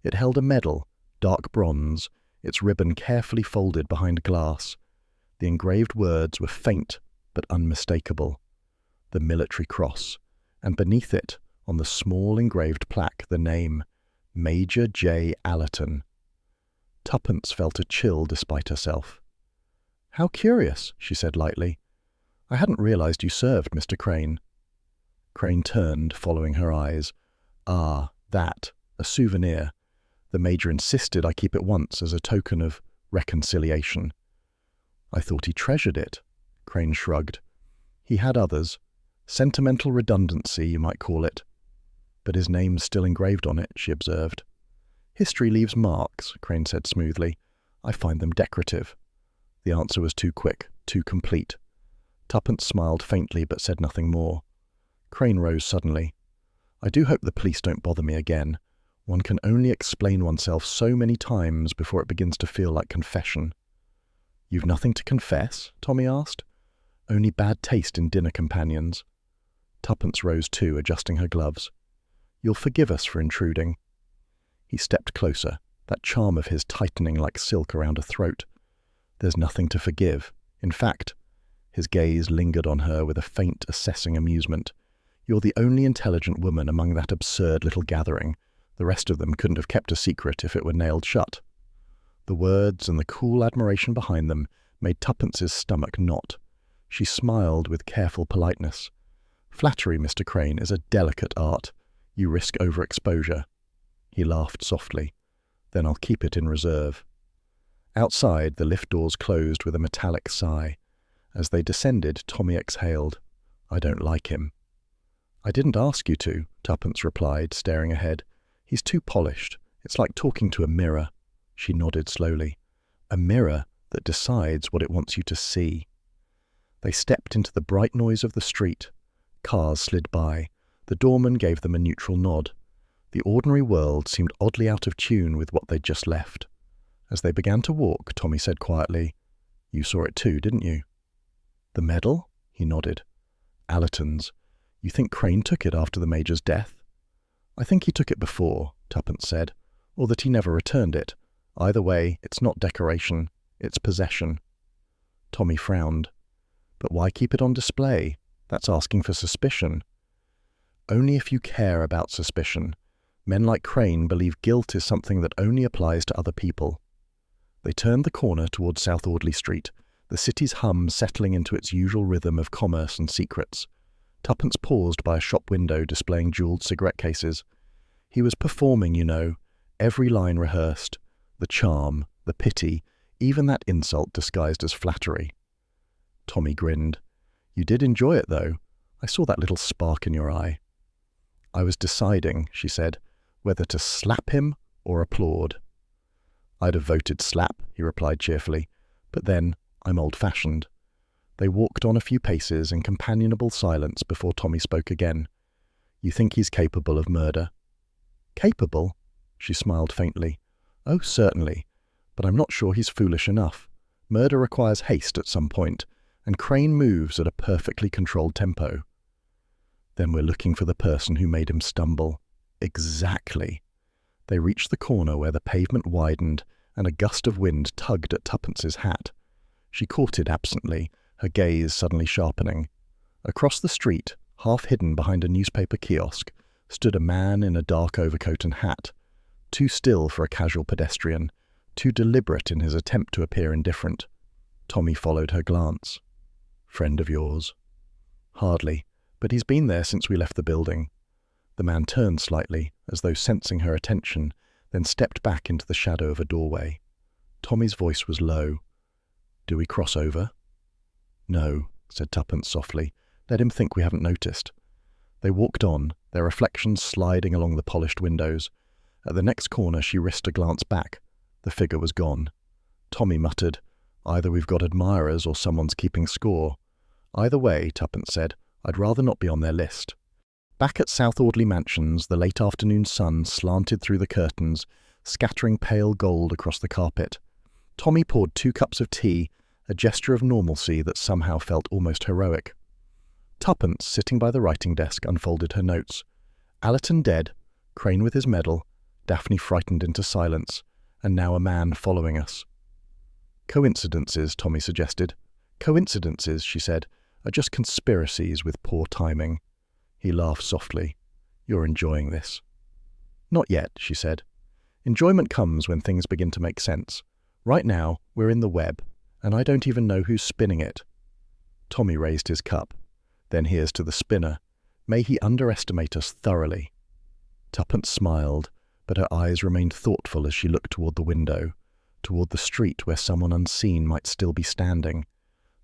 Speaker 1: It held a medal, dark bronze, its ribbon carefully folded behind glass. The engraved words were faint but unmistakable. The Military Cross, and beneath it, on the small engraved plaque, the name, Major J. Allerton. Tuppence felt a chill despite herself. "How curious," she said lightly. "I hadn't realized you served, Mr. Crane." Crane turned, following her eyes. "Ah, that, a souvenir. The Major insisted I keep it once as a token of reconciliation." "I thought he treasured it." Crane shrugged. "He had others. Sentimental redundancy, you might call it." "But his name's still engraved on it," she observed. "History leaves marks," Crane said smoothly. "I find them decorative." The answer was too quick, too complete. Tuppence smiled faintly but said nothing more. Crane rose suddenly. "I do hope the police don't bother me again. One can only explain oneself so many times before it begins to feel like confession." "You've nothing to confess?" Tommy asked. "Only bad taste in dinner companions." Tuppence rose too, adjusting her gloves. "You'll forgive us for intruding." He stepped closer, that charm of his tightening like silk around her throat. "There's nothing to forgive. In fact," his gaze lingered on her with a faint, assessing amusement, "you're the only intelligent woman among that absurd little gathering. The rest of them couldn't have kept a secret if it were nailed shut." The words and the cool admiration behind them made Tuppence's stomach knot. She smiled with careful politeness. "Flattery, Mr. Crane, is a delicate art. You risk overexposure." He laughed softly. "Then I'll keep it in reserve." Outside, the lift doors closed with a metallic sigh. As they descended, Tommy exhaled. "I don't like him." "I didn't ask you to," Tuppence replied, staring ahead. "He's too polished. It's like talking to a mirror." She nodded slowly. A mirror that decides what it wants you to see. They stepped into the bright noise of the street. Cars slid by. The doorman gave them a neutral nod. The ordinary world seemed oddly out of tune with what they'd just left. As they began to walk, Tommy said quietly, "You saw it too, didn't you?" "The medal?" He nodded. "Allerton's. You think Crane took it after the Major's death?" "I think he took it before," Tuppence said, "or that he never returned it. Either way, it's not decoration, it's possession." Tommy frowned. "But why keep it on display? That's asking for suspicion." "Only if you care about suspicion. Men like Crane believe guilt is something that only applies to other people." They turned the corner towards South Audley Street, the city's hum settling into its usual rhythm of commerce and secrets. Tuppence paused by a shop window displaying jewelled cigarette cases. He was performing, you know, every line rehearsed, the charm, the pity, even that insult disguised as flattery. Tommy grinned. "You did enjoy it, though. I saw that little spark in your eye." "I was deciding," she said, "whether to slap him or applaud." "I'd have voted slap," he replied cheerfully, "but then I'm old-fashioned." They walked on a few paces in companionable silence before Tommy spoke again. "You think he's capable of murder?" "Capable?" She smiled faintly. "Oh, certainly. But I'm not sure he's foolish enough. Murder requires haste at some point, and Crane moves at a perfectly controlled tempo." "Then we're looking for the person who made him stumble." "Exactly." They reached the corner where the pavement widened and a gust of wind tugged at Tuppence's hat. She caught it absently, her gaze suddenly sharpening. Across the street, half hidden behind a newspaper kiosk, stood a man in a dark overcoat and hat, too still for a casual pedestrian, too deliberate in his attempt to appear indifferent. Tommy followed her glance. "Friend of yours?" "Hardly, but he's been there since we left the building." The man turned slightly, as though sensing her attention, then stepped back into the shadow of a doorway. Tommy's voice was low. "Do we cross over?" "No," said Tuppence softly. "Let him think we haven't noticed." They walked on, their reflections sliding along the polished windows. At the next corner she risked a glance back. The figure was gone. Tommy muttered, "Either we've got admirers or someone's keeping score." "Either way," Tuppence said, "I'd rather not be on their list." Back at South Audley Mansions, the late afternoon sun slanted through the curtains, scattering pale gold across the carpet. Tommy poured 2 cups of tea, a gesture of normalcy that somehow felt almost heroic. Tuppence, sitting by the writing desk, unfolded her notes. Allerton dead, Crane with his medal, Daphne frightened into silence, and now a man following us. "Coincidences," Tommy suggested. "Coincidences," she said, "are just conspiracies with poor timing." He laughed softly. "You're enjoying this." "Not yet," she said. "Enjoyment comes when things begin to make sense. Right now, we're in the web, and I don't even know who's spinning it." Tommy raised his cup. "Then here's to the spinner. May he underestimate us thoroughly." Tuppence smiled, but her eyes remained thoughtful as she looked toward the window, toward the street where someone unseen might still be standing.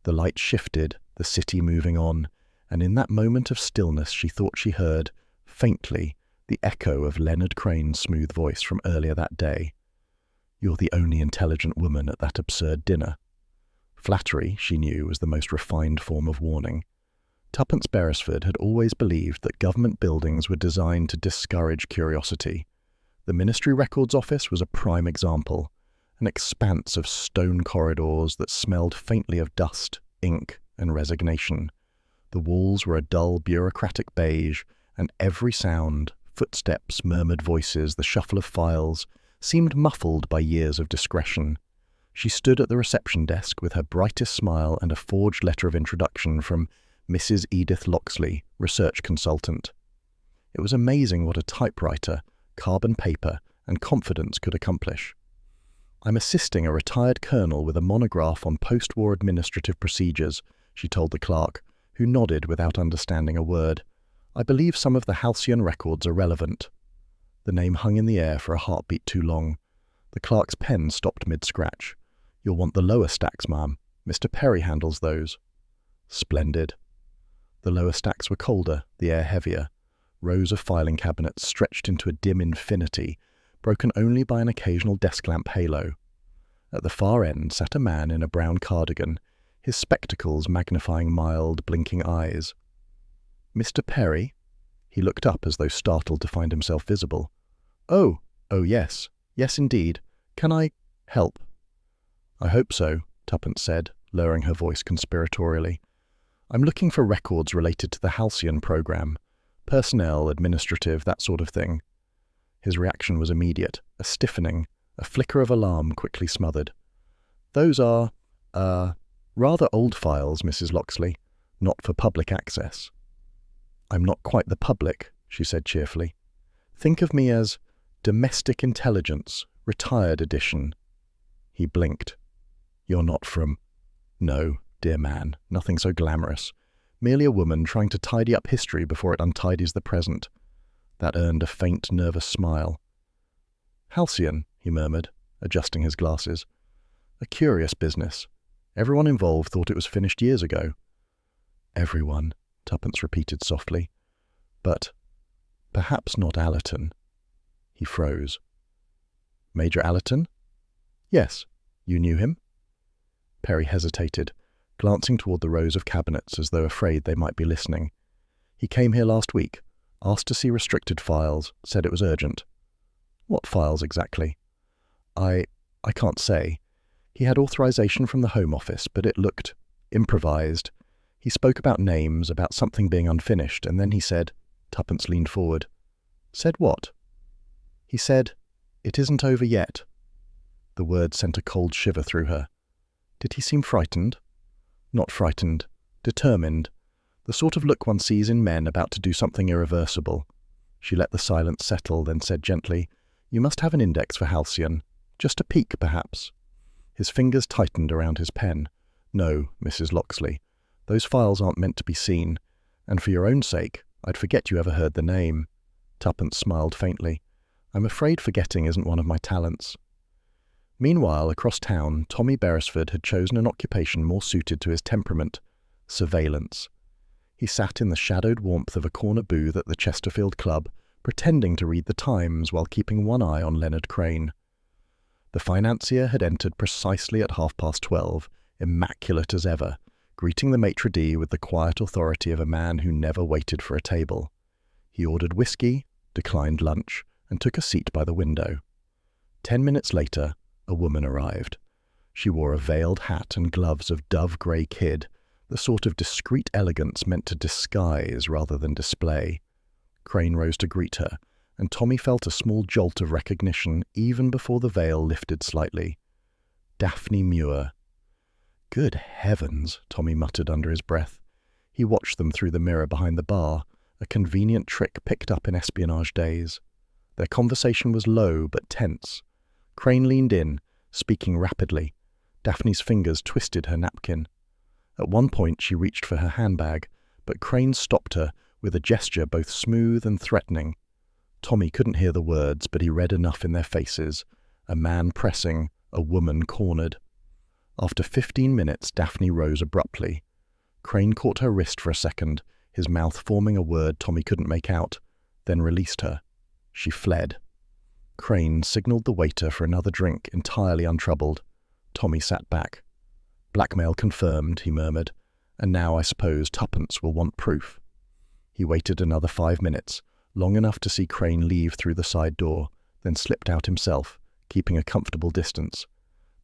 Speaker 1: The light shifted, the city moving on, and in that moment of stillness she thought she heard, faintly, the echo of Leonard Crane's smooth voice from earlier that day. "You're the only intelligent woman at that absurd dinner." Flattery, she knew, was the most refined form of warning. Tuppence Beresford had always believed that government buildings were designed to discourage curiosity. The Ministry Records Office was a prime example, an expanse of stone corridors that smelled faintly of dust, ink, and resignation. The walls were a dull bureaucratic beige, and every sound, footsteps, murmured voices, the shuffle of files, seemed muffled by years of discretion. She stood at the reception desk with her brightest smile and a forged letter of introduction from Mrs. Edith Loxley, research consultant. It was amazing what a typewriter, carbon paper, and confidence could accomplish. "I'm assisting a retired colonel with a monograph on post-war administrative procedures," she told the clerk, who nodded without understanding a word. "I believe some of the halcyon records are relevant." The name hung in the air for a heartbeat too long. The clerk's pen stopped mid-scratch. "You'll want the lower stacks, ma'am. Mr. Perry handles those." "Splendid." The lower stacks were colder, the air heavier. Rows of filing cabinets stretched into a dim infinity, broken only by an occasional desk lamp halo. At the far end sat a man in a brown cardigan, his spectacles magnifying mild, blinking eyes. "Mr. Perry?" He looked up as though startled to find himself visible. Oh, yes. Yes, indeed. Can I help?" "I hope so," Tuppence said, lowering her voice conspiratorially. "I'm looking for records related to the Halcyon program. Personnel, administrative, that sort of thing." His reaction was immediate, a stiffening, a flicker of alarm quickly smothered. "Those are, rather old files, Mrs. Loxley, not for public access." "I'm not quite the public," she said cheerfully. "Think of me as Domestic Intelligence, Retired Edition." He blinked. "You're not from—" "No, dear man, nothing so glamorous. Merely a woman trying to tidy up history before it untidies the present." That earned a faint, nervous smile. "Halcyon," he murmured, adjusting his glasses. "A curious business. Everyone involved thought it was finished years ago." "Everyone," Tuppence repeated softly. "But perhaps not Allerton." He froze. "Major Allerton?" "Yes. You knew him?" Perry hesitated, glancing toward the rows of cabinets as though afraid they might be listening. "He came here last week, asked to see restricted files, said it was urgent." "What files exactly?" I can't say. He had authorization from the Home Office, but it looked improvised. He spoke about names, about something being unfinished, and then he said—" Tuppence leaned forward. "Said what?" "He said, 'It isn't over yet.'" The word sent a cold shiver through her. "Did he seem frightened?" "Not frightened. Determined. The sort of look one sees in men about to do something irreversible." She let the silence settle, then said gently, "You must have an index for Halcyon. Just a peek, perhaps." His fingers tightened around his pen. "No, Mrs. Loxley. Those files aren't meant to be seen. And for your own sake, I'd forget you ever heard the name." Tuppence smiled faintly. "I'm afraid forgetting isn't one of my talents." Meanwhile, across town, Tommy Beresford had chosen an occupation more suited to his temperament: surveillance. He sat in the shadowed warmth of a corner booth at the Chesterfield Club, pretending to read the Times while keeping one eye on Leonard Crane. The financier had entered precisely at 12:30, immaculate as ever, greeting the maitre d' with the quiet authority of a man who never waited for a table. He ordered whiskey, declined lunch, and took a seat by the window. 10 minutes later, a woman arrived. She wore a veiled hat and gloves of dove-grey kid, the sort of discreet elegance meant to disguise rather than display. Crane rose to greet her, and Tommy felt a small jolt of recognition even before the veil lifted slightly. Daphne Muir. "Good heavens," Tommy muttered under his breath. He watched them through the mirror behind the bar, a convenient trick picked up in espionage days. Their conversation was low but tense. Crane leaned in, speaking rapidly. Daphne's fingers twisted her napkin. At one point she reached for her handbag, but Crane stopped her with a gesture both smooth and threatening. Tommy couldn't hear the words, but he read enough in their faces. A man pressing, a woman cornered. After 15 minutes, Daphne rose abruptly. Crane caught her wrist for a second, his mouth forming a word Tommy couldn't make out, then released her. She fled. Crane signaled the waiter for another drink, entirely untroubled. Tommy sat back. "Blackmail confirmed," he murmured. "And now I suppose Tuppence will want proof." He waited another 5 minutes, long enough to see Crane leave through the side door, then slipped out himself, keeping a comfortable distance.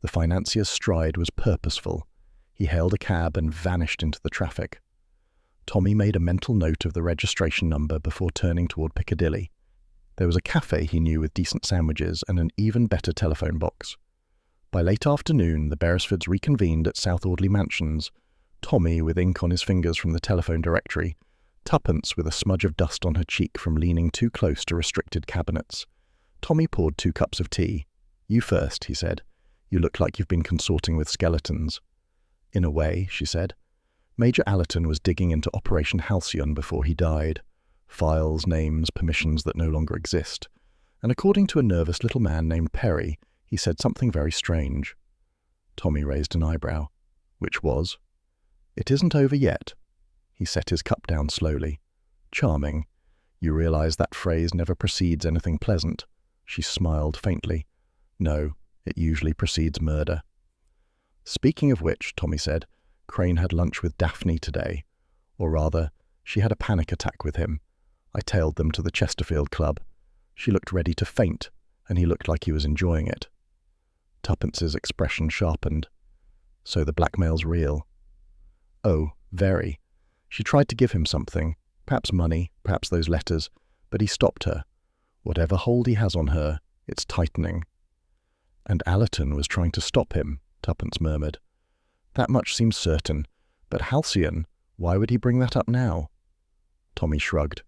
Speaker 1: The financier's stride was purposeful. He hailed a cab and vanished into the traffic. Tommy made a mental note of the registration number before turning toward Piccadilly. There was a cafe he knew with decent sandwiches and an even better telephone box. By late afternoon, the Beresfords reconvened at South Audley Mansions, Tommy with ink on his fingers from the telephone directory, Tuppence with a smudge of dust on her cheek from leaning too close to restricted cabinets. Tommy poured 2 cups of tea. "You first," he said. "You look like you've been consorting with skeletons." "In a way," she said. "Major Allerton was digging into Operation Halcyon before he died. Files, names, permissions that no longer exist. And according to a nervous little man named Perry, he said something very strange." Tommy raised an eyebrow. "Which was?" "It isn't over yet." He set his cup down slowly. "Charming. You realize that phrase never precedes anything pleasant. She smiled faintly. No, it usually precedes murder. Speaking of which, Tommy said, Crane had lunch with Daphne today. Or rather, she had a panic attack with him. I tailed them to the Chesterfield Club. She looked ready to faint, and he looked like he was enjoying it. Tuppence's expression sharpened. So the blackmail's real. Oh, very. She tried to give him something, perhaps money, perhaps those letters, but he stopped her. Whatever hold he has on her, it's tightening. And Allerton was trying to stop him, Tuppence murmured. That much seems certain, but Halcyon, why would he bring that up now? Tommy shrugged.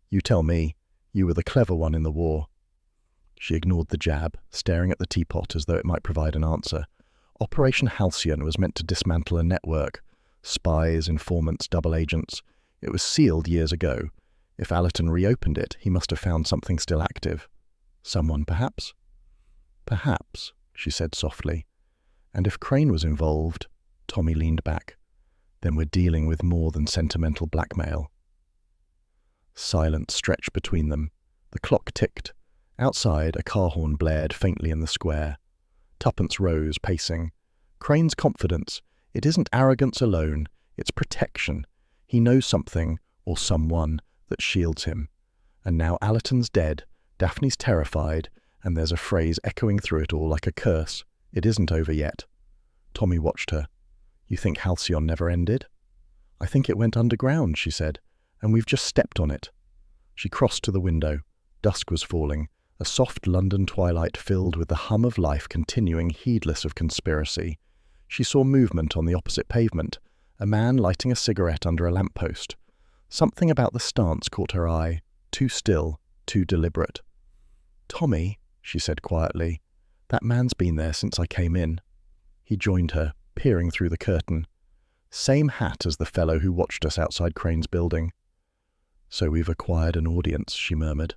Speaker 1: You tell me. You were the clever one in the war. She ignored the jab, staring at the teapot as though it might provide an answer. Operation Halcyon was meant to dismantle a network. Spies, informants, double agents. It was sealed years ago. If Allerton reopened it, he must have found something still active. Someone, perhaps? Perhaps, she said softly. And if Crane was involved, Tommy leaned back. Then we're dealing with more than sentimental blackmail. Silence stretched between them. The clock ticked. Outside, a car horn blared faintly in the square. Tuppence rose, pacing. Crane's confidence. It isn't arrogance alone. It's protection. He knows something, or someone, that shields him. And now Allerton's dead, Daphne's terrified, and there's a phrase echoing through it all like a curse. It isn't over yet. Tommy watched her. You think Halcyon never ended? I think it went underground, she said, and we've just stepped on it. She crossed to the window. Dusk was falling, a soft London twilight filled with the hum of life continuing, heedless of conspiracy. She saw movement on the opposite pavement, a man lighting a cigarette under a lamppost. Something about the stance caught her eye, too still, too deliberate. Tommy, she said quietly, that man's been there since I came in. He joined her, peering through the curtain. Same hat as the fellow who watched us outside Crane's building. So we've acquired an audience, she murmured.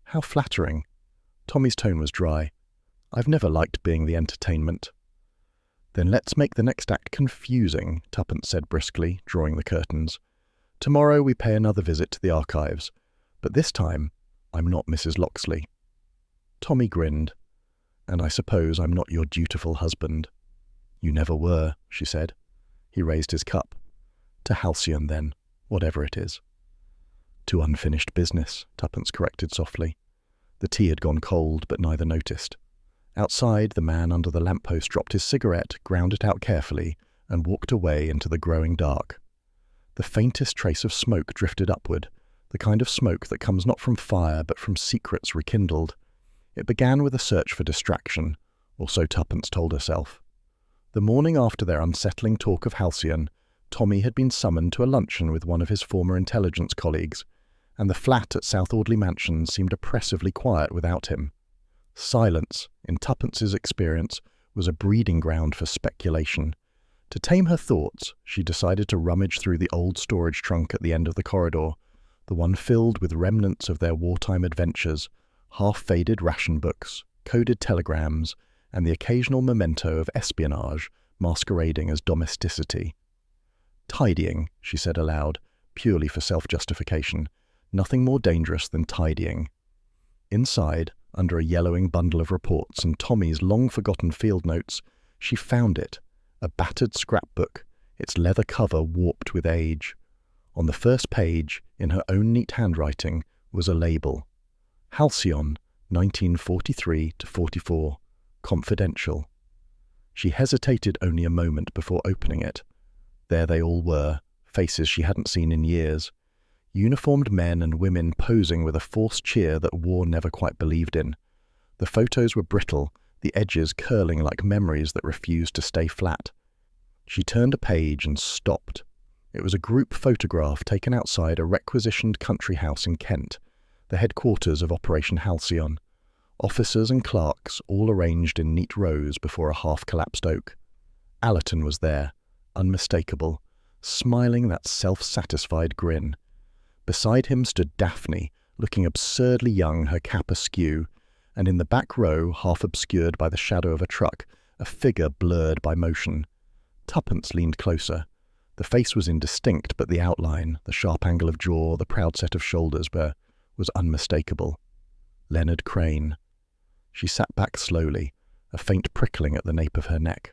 Speaker 1: How flattering. Tommy's tone was dry. I've never liked being the entertainment. Then let's make the next act confusing, Tuppence said briskly, drawing the curtains. Tomorrow we pay another visit to the archives, but this time I'm not Mrs. Loxley. Tommy grinned. And I suppose I'm not your dutiful husband. You never were, she said. He raised his cup. To Halcyon, then, whatever it is. To unfinished business, Tuppence corrected softly. The tea had gone cold, but neither noticed. Outside, the man under the lamppost dropped his cigarette, ground it out carefully, and walked away into the growing dark. The faintest trace of smoke drifted upward, the kind of smoke that comes not from fire but from secrets rekindled. It began with a search for distraction, or so Tuppence told herself. The morning after their unsettling talk of Halcyon, Tommy had been summoned to a luncheon with one of his former intelligence colleagues, and the flat at South Audley Mansions seemed oppressively quiet without him. Silence, in Tuppence's experience, was a breeding ground for speculation. To tame her thoughts, she decided to rummage through the old storage trunk at the end of the corridor, the one filled with remnants of their wartime adventures, half-faded ration books, coded telegrams, and the occasional memento of espionage masquerading as domesticity. Tidying, she said aloud, purely for self-justification. Nothing more dangerous than tidying. Inside, under a yellowing bundle of reports and Tommy's long-forgotten field notes, she found it, a battered scrapbook, its leather cover warped with age. On the first page, in her own neat handwriting, was a label. Halcyon, 1943-44. Confidential. She hesitated only a moment before opening it. There they all were, faces she hadn't seen in years. Uniformed men and women posing with a forced cheer that war never quite believed in. The photos were brittle, the edges curling like memories that refused to stay flat. She turned a page and stopped. It was a group photograph taken outside a requisitioned country house in Kent, the headquarters of Operation Halcyon. Officers and clerks all arranged in neat rows before a half-collapsed oak. Allerton was there, unmistakable, smiling that self-satisfied grin. Beside him stood Daphne, looking absurdly young, her cap askew, and in the back row, half obscured by the shadow of a truck, a figure blurred by motion. Tuppence leaned closer. The face was indistinct, but the outline, the sharp angle of jaw, the proud set of shoulders was unmistakable. Leonard Crane. She sat back slowly, a faint prickling at the nape of her neck.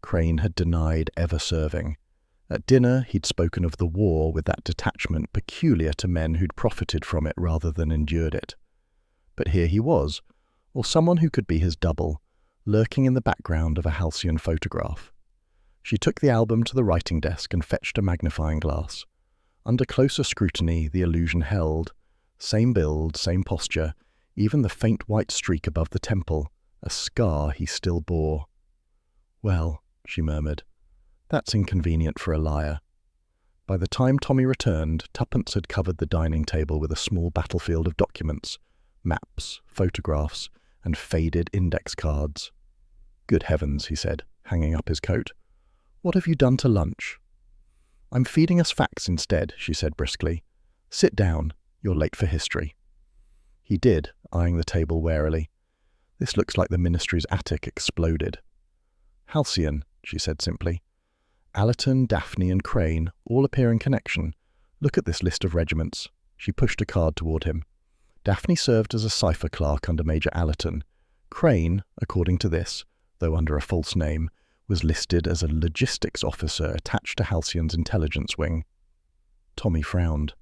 Speaker 1: Crane had denied ever serving. At dinner, he'd spoken of the war with that detachment peculiar to men who'd profited from it rather than endured it. But here he was, or someone who could be his double, lurking in the background of a halcyon photograph. She took the album to the writing desk and fetched a magnifying glass. Under closer scrutiny, the illusion held. Same build, same posture, even the faint white streak above the temple, a scar he still bore. "Well," she murmured, "that's inconvenient for a liar." By the time Tommy returned, Tuppence had covered the dining table with a small battlefield of documents, maps, photographs, and faded index cards. "Good heavens," he said, hanging up his coat. "What have you done to lunch?" "I'm feeding us facts instead," she said briskly. "Sit down. You're late for history." He did, eyeing the table warily. "This looks like the ministry's attic exploded." "Halcyon," she said simply. "Allerton, Daphne, and Crane all appear in connection. Look at this list of regiments." She pushed a card toward him. Daphne served as a cipher clerk under Major Allerton. Crane, according to this, though under a false name, was listed as a logistics officer attached to Halcyon's intelligence wing. Tommy frowned.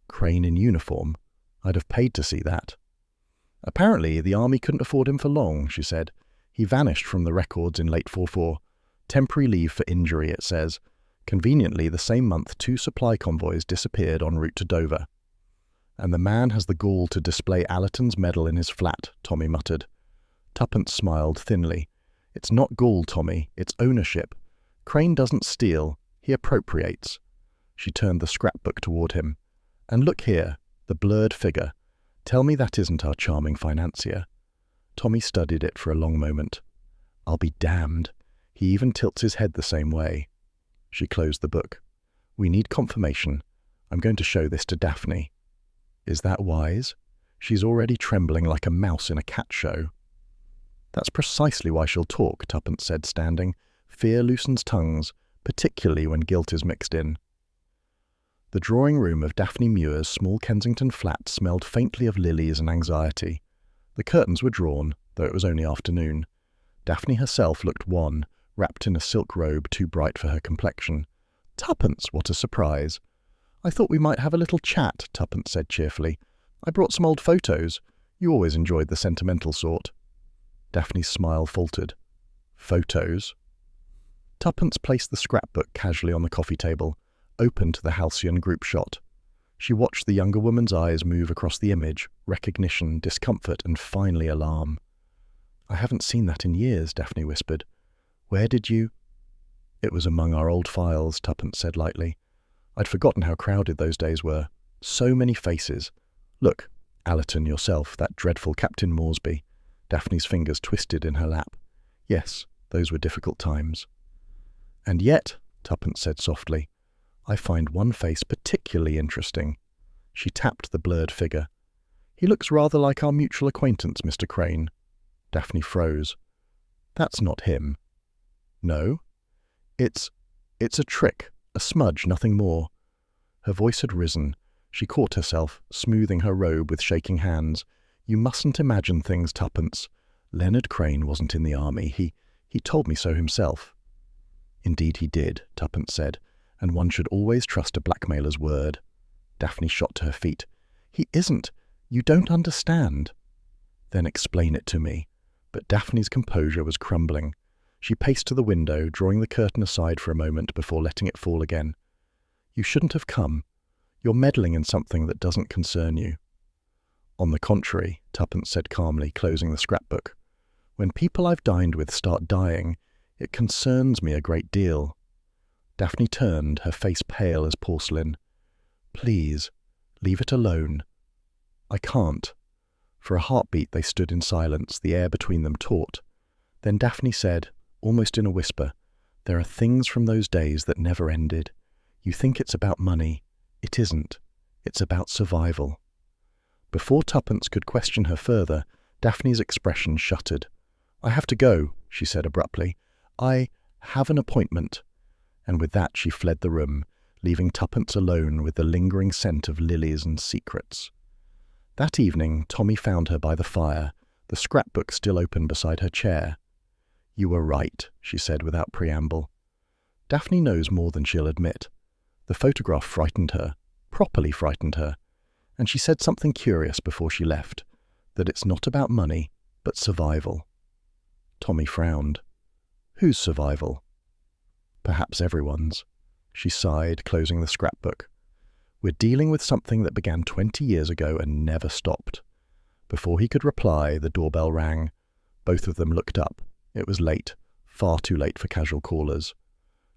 Speaker 1: Crane in uniform? I'd have paid to see that. "Apparently, the army couldn't afford him for long," she said. "He vanished from the records in late 44. Temporary leave for injury, it says. Conveniently, the same month 2 supply convoys disappeared en route to Dover." "And the man has the gall to display Allerton's medal in his flat," Tommy muttered. Tuppence smiled thinly. "It's not gall, Tommy, it's ownership. Crane doesn't steal, he appropriates." She turned the scrapbook toward him. "And look here, the blurred figure. Tell me that isn't our charming financier." Tommy studied it for a long moment. "I'll be damned. He even tilts his head the same way." She closed the book. "We need confirmation. I'm going to show this to Daphne." "Is that wise? She's already trembling like a mouse in a cat show." "That's precisely why she'll talk," Tuppence said, standing. "Fear loosens tongues, particularly when guilt is mixed in." The drawing room of Daphne Muir's small Kensington flat smelled faintly of lilies and anxiety. The curtains were drawn, though it was only afternoon. Daphne herself looked wan, wrapped in a silk robe too bright for her complexion. "Tuppence, what a surprise!" "I thought we might have a little chat," Tuppence said cheerfully. "I brought some old photos. You always enjoyed the sentimental sort." Daphne's smile faltered. "Photos?" Tuppence placed the scrapbook casually on the coffee table, open to the halcyon group shot. She watched the younger woman's eyes move across the image, recognition, discomfort, and finally alarm. "I haven't seen that in years," Daphne whispered. "Where did you—" "It was among our old files," Tuppence said lightly. "I'd forgotten how crowded those days were. So many faces. Look, Allerton yourself, that dreadful Captain Moresby." Daphne's fingers twisted in her lap. "Yes, those were difficult times." "And yet," Tuppence said softly, "I find one face particularly interesting." She tapped the blurred figure. "He looks rather like our mutual acquaintance, Mr. Crane." Daphne froze. "That's not him." "No? It's a trick, a smudge, nothing more." Her voice had risen. She caught herself, smoothing her robe with shaking hands. "You mustn't imagine things, Tuppence. Leonard Crane wasn't in the army. He told me so himself." "Indeed he did," Tuppence said, "and one should always trust a blackmailer's word." Daphne shot to her feet. "He isn't. You don't understand." "Then explain it to me." But Daphne's composure was crumbling. She paced to the window, drawing the curtain aside for a moment before letting it fall again. "You shouldn't have come. You're meddling in something that doesn't concern you." "On the contrary," Tuppence said calmly, closing the scrapbook. "When people I've dined with start dying, it concerns me a great deal." Daphne turned, her face pale as porcelain. "Please, leave it alone." "I can't." For a heartbeat they stood in silence, the air between them taut. Then Daphne said, almost in a whisper, "There are things from those days that never ended. You think it's about money. It isn't. It's about survival." Before Tuppence could question her further, Daphne's expression shuttered. "I have to go," she said abruptly. "I have an appointment." And with that she fled the room, leaving Tuppence alone with the lingering scent of lilies and secrets. That evening, Tommy found her by the fire, the scrapbook still open beside her chair. "You were right," she said without preamble. Daphne knows more than she'll admit. The photograph frightened her, properly frightened her, and she said something curious before she left, that it's not about money, but survival. Tommy frowned. Whose survival? Perhaps everyone's. She sighed, closing the scrapbook. We're dealing with something that began 20 years ago and never stopped. Before he could reply, the doorbell rang. Both of them looked up. It was late, far too late for casual callers.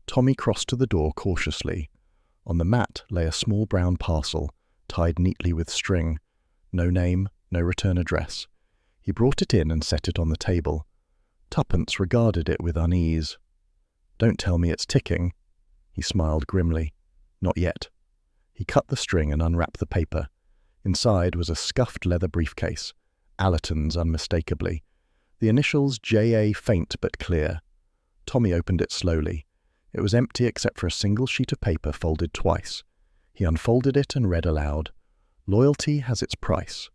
Speaker 1: Tommy crossed to the door cautiously. On the mat lay a small brown parcel, tied neatly with string. No name, no return address. He brought it in and set it on the table. Tuppence regarded it with unease. "Don't tell me it's ticking." He smiled grimly. "Not yet." He cut the string and unwrapped the paper. Inside was a scuffed leather briefcase, Allerton's unmistakably. The initials J.A. faint but clear. Tommy opened it slowly. It was empty except for a single sheet of paper folded twice. He unfolded it and read aloud, "Loyalty has its price."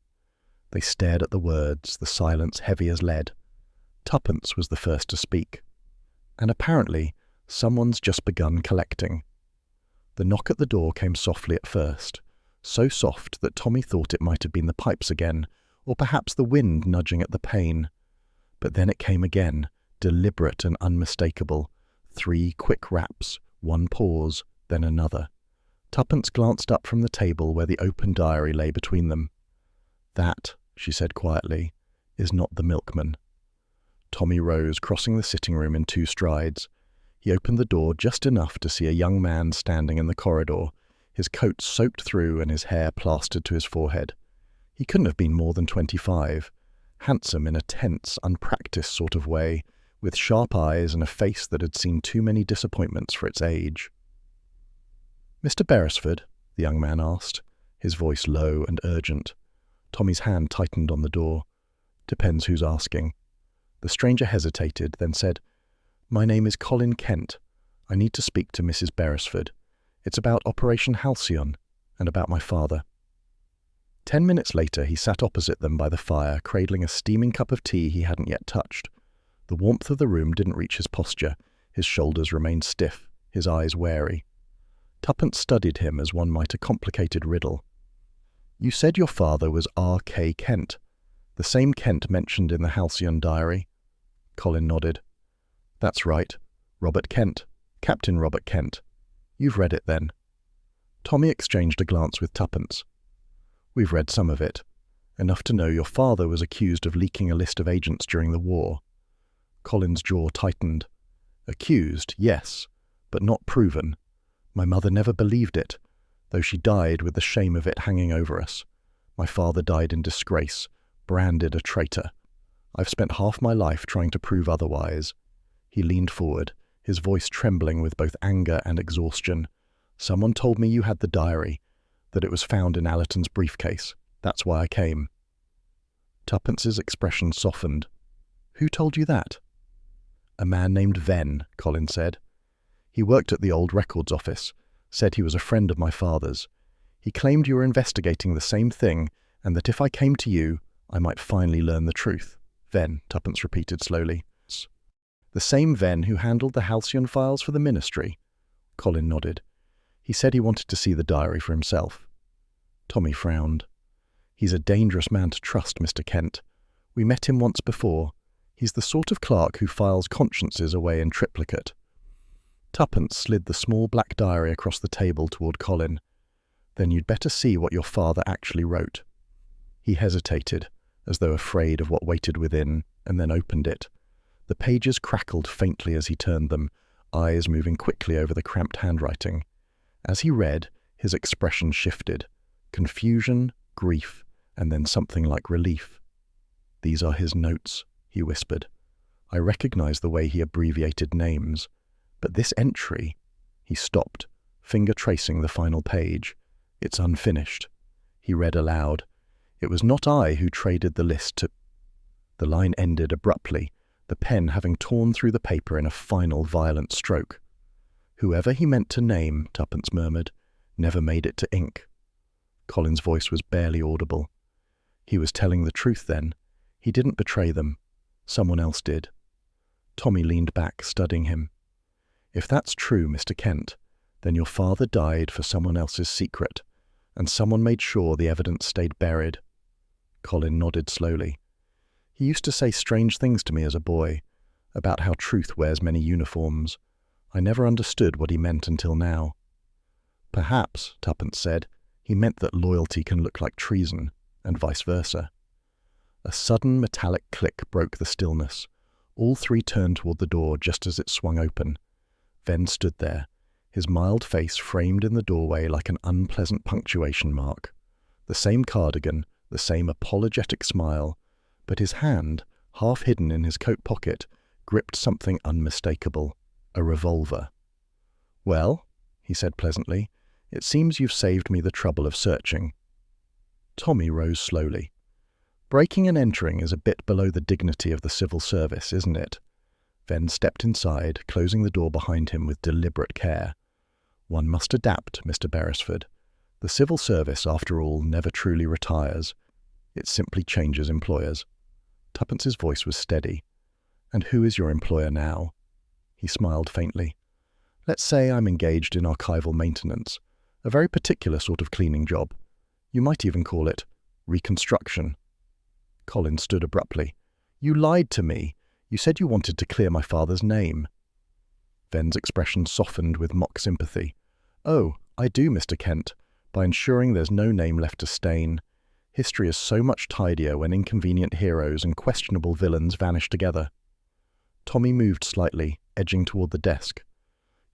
Speaker 1: They stared at the words, the silence heavy as lead. Tuppence was the first to speak. "And apparently, someone's just begun collecting." The knock at the door came softly at first, so soft that Tommy thought it might have been the pipes again, or perhaps the wind nudging at the pane. But then it came again, deliberate and unmistakable. 3 quick raps, 1 pause, then another. Tuppence glanced up from the table where the open diary lay between them. "That," she said quietly, "is not the milkman." Tommy rose, crossing the sitting room in 2 strides. He opened the door just enough to see a young man standing in the corridor, his coat soaked through and his hair plastered to his forehead. He couldn't have been more than 25, handsome in a tense, unpracticed sort of way, with sharp eyes and a face that had seen too many disappointments for its age. "Mr. Beresford?" the young man asked, his voice low and urgent. Tommy's hand tightened on the door. "Depends who's asking." The stranger hesitated, then said, "My name is Colin Kent. I need to speak to Mrs. Beresford. It's about Operation Halcyon, and about my father." 10 minutes later, he sat opposite them by the fire, cradling a steaming cup of tea he hadn't yet touched. The warmth of the room didn't reach his posture. His shoulders remained stiff, his eyes wary. Tuppence studied him as one might a complicated riddle. "You said your father was R.K. Kent, the same Kent mentioned in the Halcyon diary?" Colin nodded. "That's right. Robert Kent. Captain Robert Kent. You've read it then." Tommy exchanged a glance with Tuppence. "We've read some of it. Enough to know your father was accused of leaking a list of agents during the war." Colin's jaw tightened. "Accused, yes, but not proven. My mother never believed it, though she died with the shame of it hanging over us. My father died in disgrace, branded a traitor. I've spent half my life trying to prove otherwise." He leaned forward, his voice trembling with both anger and exhaustion. "Someone told me you had the diary, that it was found in Allerton's briefcase. That's why I came." Tuppence's expression softened. "Who told you that?" "A man named Venn," Colin said. "He worked at the old records office, said he was a friend of my father's. He claimed you were investigating the same thing, and that if I came to you, I might finally learn the truth." "Venn," Tuppence repeated slowly. "The same Venn who handled the Halcyon files for the ministry?" Colin nodded. "He said he wanted to see the diary for himself." Tommy frowned. "He's a dangerous man to trust, Mr. Kent. We met him once before. He's the sort of clerk who files consciences away in triplicate." Tuppence slid the small black diary across the table toward Colin. "Then you'd better see what your father actually wrote." He hesitated, as though afraid of what waited within, and then opened it. The pages crackled faintly as he turned them, eyes moving quickly over the cramped handwriting. As he read, his expression shifted. Confusion, grief, and then something like relief. "These are his notes," he whispered. "I recognize the way he abbreviated names. But this entry—" He stopped, finger tracing the final page. "It's unfinished." He read aloud. "It was not I who traded the list to—" The line ended abruptly, the pen having torn through the paper in a final violent stroke. "Whoever he meant to name," Tuppence murmured, "never made it to ink." Colin's voice was barely audible. He was telling the truth then. He didn't betray them. Someone else did. Tommy leaned back, studying him. If that's true, Mr. Kent, then your father died for someone else's secret, and someone made sure the evidence stayed buried. Colin nodded slowly. He used to say strange things to me as a boy, about how truth wears many uniforms. I never understood what he meant until now. Perhaps, Tuppence said, he meant that loyalty can look like treason, and vice versa. A sudden metallic click broke the stillness. All three turned toward the door just as it swung open. Ven stood there, his mild face framed in the doorway like an unpleasant punctuation mark. The same cardigan, the same apologetic smile, but his hand, half hidden in his coat pocket, gripped something unmistakable, a revolver. "Well," he said pleasantly, "it seems you've saved me the trouble of searching." Tommy rose slowly. "Breaking and entering is a bit below the dignity of the civil service, isn't it?" Ven stepped inside, closing the door behind him with deliberate care. "One must adapt, Mr. Beresford. The civil service, after all, never truly retires. It simply changes employers." Tuppence's voice was steady. "And who is your employer now?" He smiled faintly. "Let's say I'm engaged in archival maintenance, a very particular sort of cleaning job. You might even call it reconstruction." Colin stood abruptly. "You lied to me. You said you wanted to clear my father's name." Ven's expression softened with mock sympathy. "Oh, I do, Mr. Kent, by ensuring there's no name left to stain. History is so much tidier when inconvenient heroes and questionable villains vanish together." Tommy moved slightly, edging toward the desk.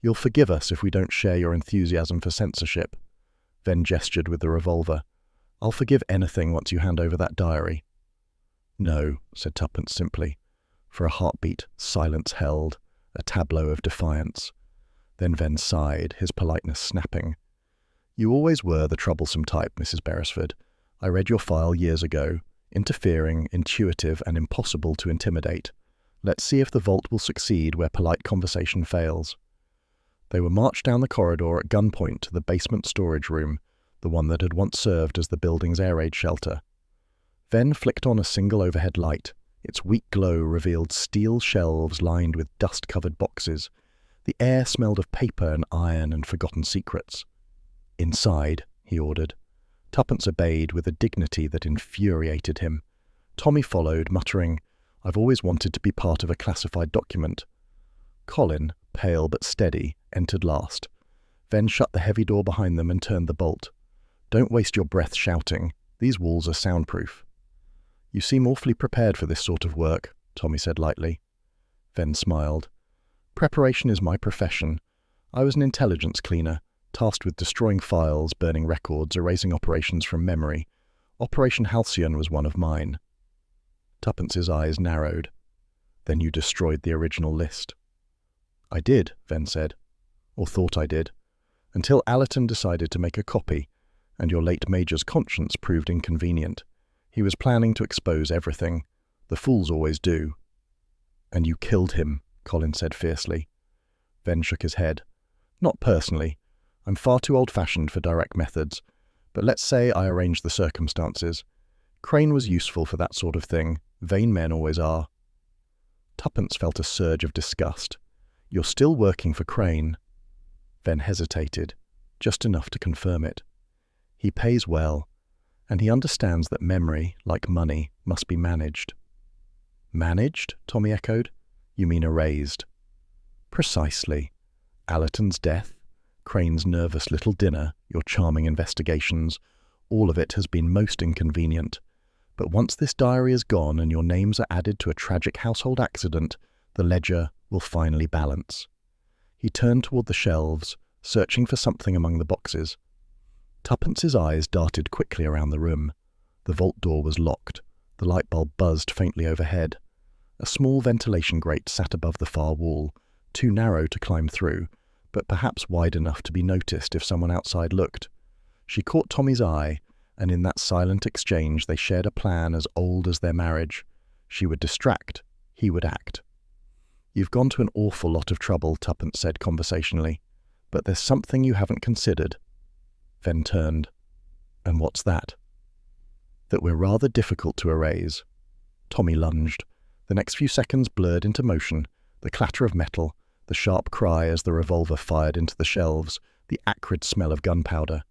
Speaker 1: "You'll forgive us if we don't share your enthusiasm for censorship." Ven gestured with the revolver. "I'll forgive anything once you hand over that diary." "No," said Tuppence simply. For a heartbeat, silence held, a tableau of defiance. Then Ven sighed, his politeness snapping. "You always were the troublesome type, Mrs. Beresford. I read your file years ago. Interfering, intuitive, and impossible to intimidate. Let's see if the vault will succeed where polite conversation fails." They were marched down the corridor at gunpoint to the basement storage room, the one that had once served as the building's air raid shelter. Ven flicked on a single overhead light. Its weak glow revealed steel shelves lined with dust-covered boxes. The air smelled of paper and iron and forgotten secrets. "Inside," he ordered. Tuppence obeyed with a dignity that infuriated him. Tommy followed, muttering, "I've always wanted to be part of a classified document." Colin, pale but steady, entered last. Ven shut the heavy door behind them and turned the bolt. "Don't waste your breath shouting. These walls are soundproof." "You seem awfully prepared for this sort of work," Tommy said lightly. Ven smiled. "Preparation is my profession. I was an intelligence cleaner, tasked with destroying files, burning records, erasing operations from memory. Operation Halcyon was one of mine." Tuppence's eyes narrowed. "Then you destroyed the original list." "I did," Ven said. "Or thought I did. Until Allerton decided to make a copy, and your late Major's conscience proved inconvenient. He was planning to expose everything. The fools always do." "And you killed him," Colin said fiercely. Ven shook his head. "Not personally. I'm far too old-fashioned for direct methods. But let's say I arranged the circumstances. Crane was useful for that sort of thing. Vain men always are." Tuppence felt a surge of disgust. "You're still working for Crane." Ven hesitated, just enough to confirm it. "He pays well, and he understands that memory, like money, must be managed." "Managed?" Tommy echoed. "You mean erased?" "Precisely. Allerton's death, Crane's nervous little dinner, your charming investigations, all of it has been most inconvenient. But once this diary is gone and your names are added to a tragic household accident, the ledger will finally balance." He turned toward the shelves, searching for something among the boxes. Tuppence's eyes darted quickly around the room. The vault door was locked. The light bulb buzzed faintly overhead. A small ventilation grate sat above the far wall, too narrow to climb through, but perhaps wide enough to be noticed if someone outside looked. She caught Tommy's eye, and in that silent exchange they shared a plan as old as their marriage. She would distract, he would act. "You've gone to an awful lot of trouble," Tuppence said conversationally, "but there's something you haven't considered." Ven turned. "And what's that?" "That we're rather difficult to erase." Tommy lunged. The next few seconds blurred into motion, the clatter of metal, the sharp cry as the revolver fired into the shelves, the acrid smell of gunpowder.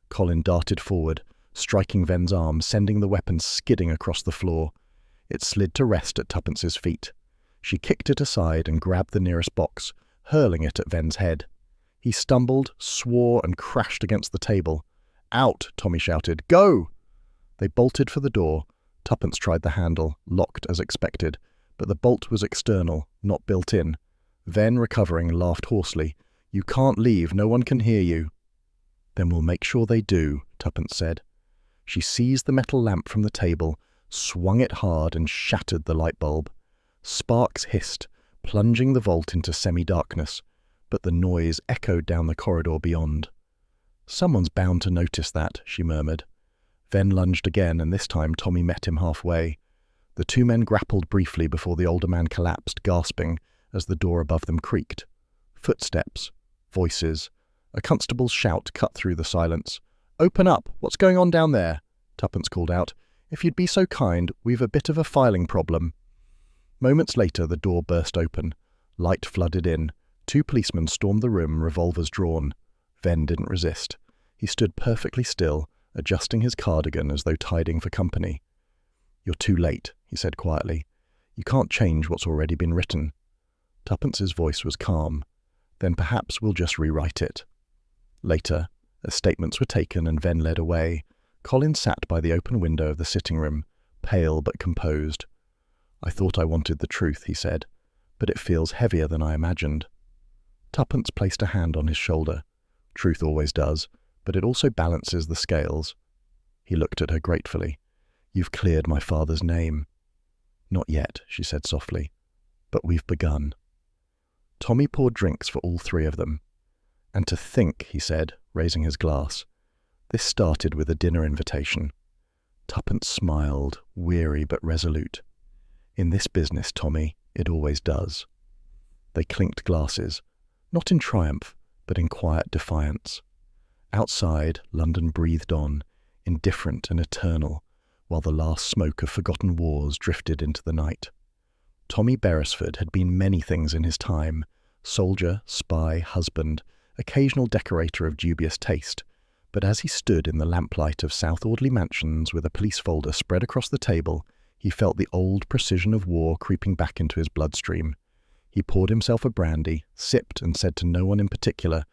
Speaker 1: Colin darted forward, striking Ven's arm, sending the weapon skidding across the floor. It slid to rest at Tuppence's feet. She kicked it aside and grabbed the nearest box, hurling it at Ven's head. He stumbled, swore, and crashed against the table. "Out!" Tommy shouted. "Go!" They bolted for the door. Tuppence tried the handle, locked as expected, but the bolt was external, not built in. Ven, recovering, laughed hoarsely. "You can't leave, no one can hear you." "Then we'll make sure they do," Tuppence said. She seized the metal lamp from the table, swung it hard, and shattered the light bulb. Sparks hissed, plunging the vault into semi-darkness, but the noise echoed down the corridor beyond. "Someone's bound to notice that," she murmured. Ven lunged again, and this time Tommy met him halfway. The two men grappled briefly before the older man collapsed, gasping, as the door above them creaked. Footsteps, voices. A constable's shout cut through the silence. "Open up! What's going on down there?" Tuppence called out. "If you'd be so kind, we've a bit of a filing problem." Moments later, the door burst open. Light flooded in. Two policemen stormed the room, revolvers drawn. Ven didn't resist. He stood perfectly still, adjusting his cardigan as though tidying for company. "You're too late," he said quietly. "You can't change what's already been written." Tuppence's voice was calm. "Then perhaps we'll just rewrite it." Later, as statements were taken and Ven led away, Colin sat by the open window of the sitting room, pale but composed. "I thought I wanted the truth," he said, "but it feels heavier than I imagined." Tuppence placed a hand on his shoulder. "Truth always does, but it also balances the scales." He looked at her gratefully. "You've cleared my father's name." "Not yet," she said softly, "but we've begun." Tommy poured drinks for all three of them. "And to think," he said, raising his glass, "this started with a dinner invitation." Tuppence smiled, weary but resolute. "In this business, Tommy, it always does." They clinked glasses, not in triumph, but in quiet defiance. Outside, London breathed on, indifferent and eternal, while the last smoke of forgotten wars drifted into the night. Tommy Beresford had been many things in his time: soldier, spy, husband, occasional decorator of dubious taste. But as he stood in the lamplight of South Audley Mansions with a police folder spread across the table, he felt the old precision of war creeping back into his bloodstream. He poured himself a brandy, sipped, and said to no one in particular,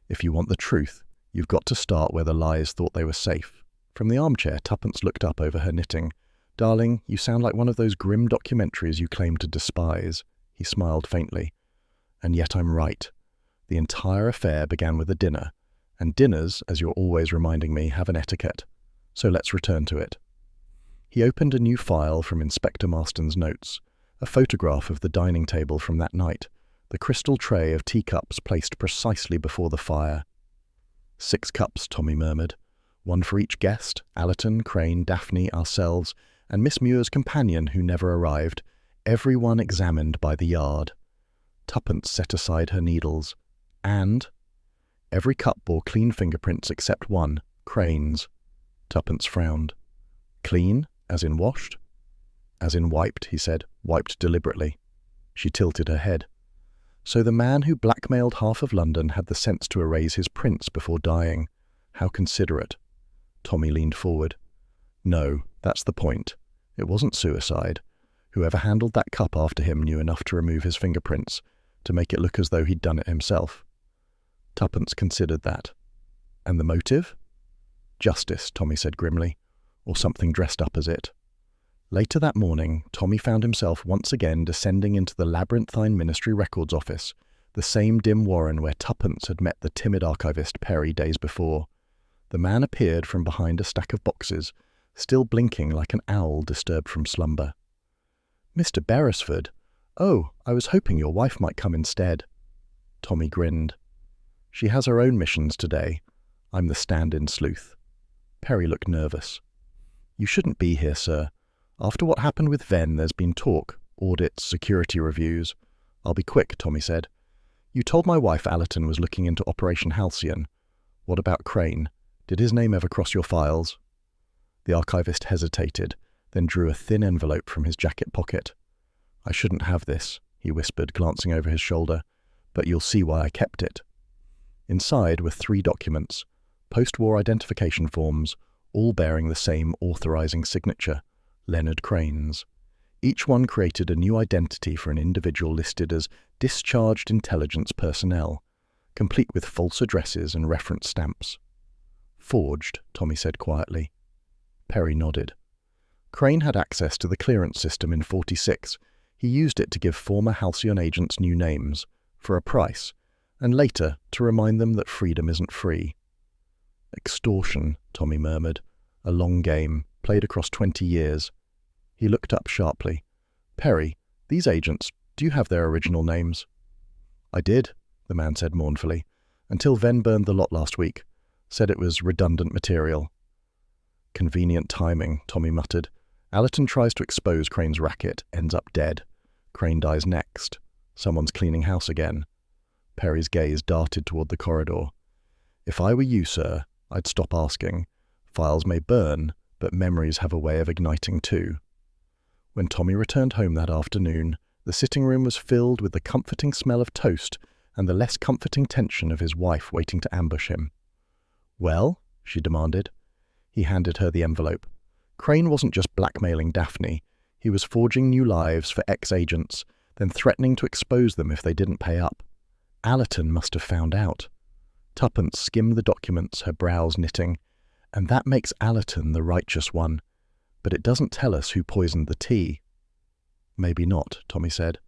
Speaker 1: "If you want the truth, you've got to start where the lies thought they were safe." From the armchair, Tuppence looked up over her knitting. "Darling, you sound like one of those grim documentaries you claim to despise." He smiled faintly. "And yet I'm right. The entire affair began with a dinner, and dinners, as you're always reminding me, have an etiquette. So let's return to it." He opened a new file from Inspector Marston's notes, a photograph of the dining table from that night, the crystal tray of teacups placed precisely before the fire. "6 cups," Tommy murmured. "One for each guest, Allerton, Crane, Daphne, ourselves, and Miss Muir's companion who never arrived, every one examined by the yard." Tuppence set aside her needles. "And?" "Every cup bore clean fingerprints except one, Crane's." Tuppence frowned. "Clean, as in washed?" "As in wiped," he said, "wiped deliberately." She tilted her head. "So the man who blackmailed half of London had the sense to erase his prints before dying. How considerate." Tommy leaned forward. "No, that's the point. It wasn't suicide. Whoever handled that cup after him knew enough to remove his fingerprints, to make it look as though he'd done it himself." Tuppence considered that. "And the motive?" "Justice," Tommy said grimly, "or something dressed up as it." Later that morning, Tommy found himself once again descending into the labyrinthine Ministry Records Office, the same dim warren where Tuppence had met the timid archivist Perry days before. The man appeared from behind a stack of boxes, still blinking like an owl disturbed from slumber. "Mr. Beresford? Oh, I was hoping your wife might come instead." Tommy grinned. "She has her own missions today. I'm the stand-in sleuth." Perry looked nervous. "You shouldn't be here, sir. After what happened with Ven, there's been talk, audits, security reviews." "I'll be quick," Tommy said. "You told my wife Allerton was looking into Operation Halcyon. What about Crane? Did his name ever cross your files?" The archivist hesitated, then drew a thin envelope from his jacket pocket. "I shouldn't have this," he whispered, glancing over his shoulder, "but you'll see why I kept it." Inside were 3 documents, post-war identification forms, all bearing the same authorizing signature, Leonard Crane's. Each one created a new identity for an individual listed as discharged intelligence personnel, complete with false addresses and reference stamps. "Forged," Tommy said quietly. Perry nodded. Crane had access to the clearance system in 46. He used it to give former Halcyon agents new names, for a price, and later to remind them that freedom isn't free. "Extortion," Tommy murmured. "A long game, played across 20 years. He looked up sharply. "Perry, these agents, do you have their original names?" "I did," the man said mournfully, "until Ven burned the lot last week. Said it was redundant material." "Convenient timing," Tommy muttered. "Allerton tries to expose Crane's racket, ends up dead. Crane dies next. Someone's cleaning house again." Perry's gaze darted toward the corridor. "If I were you, sir, I'd stop asking. Files may burn, but memories have a way of igniting too." When Tommy returned home that afternoon, the sitting room was filled with the comforting smell of toast and the less comforting tension of his wife waiting to ambush him. "Well?" she demanded. He handed her the envelope. Crane wasn't just blackmailing Daphne. He was forging new lives for ex-agents, then threatening to expose them if they didn't pay up. Allerton must have found out. Tuppence skimmed the documents, her brows knitting. "And that makes Allerton the righteous one. But it doesn't tell us who poisoned the tea." "Maybe not," Tommy said.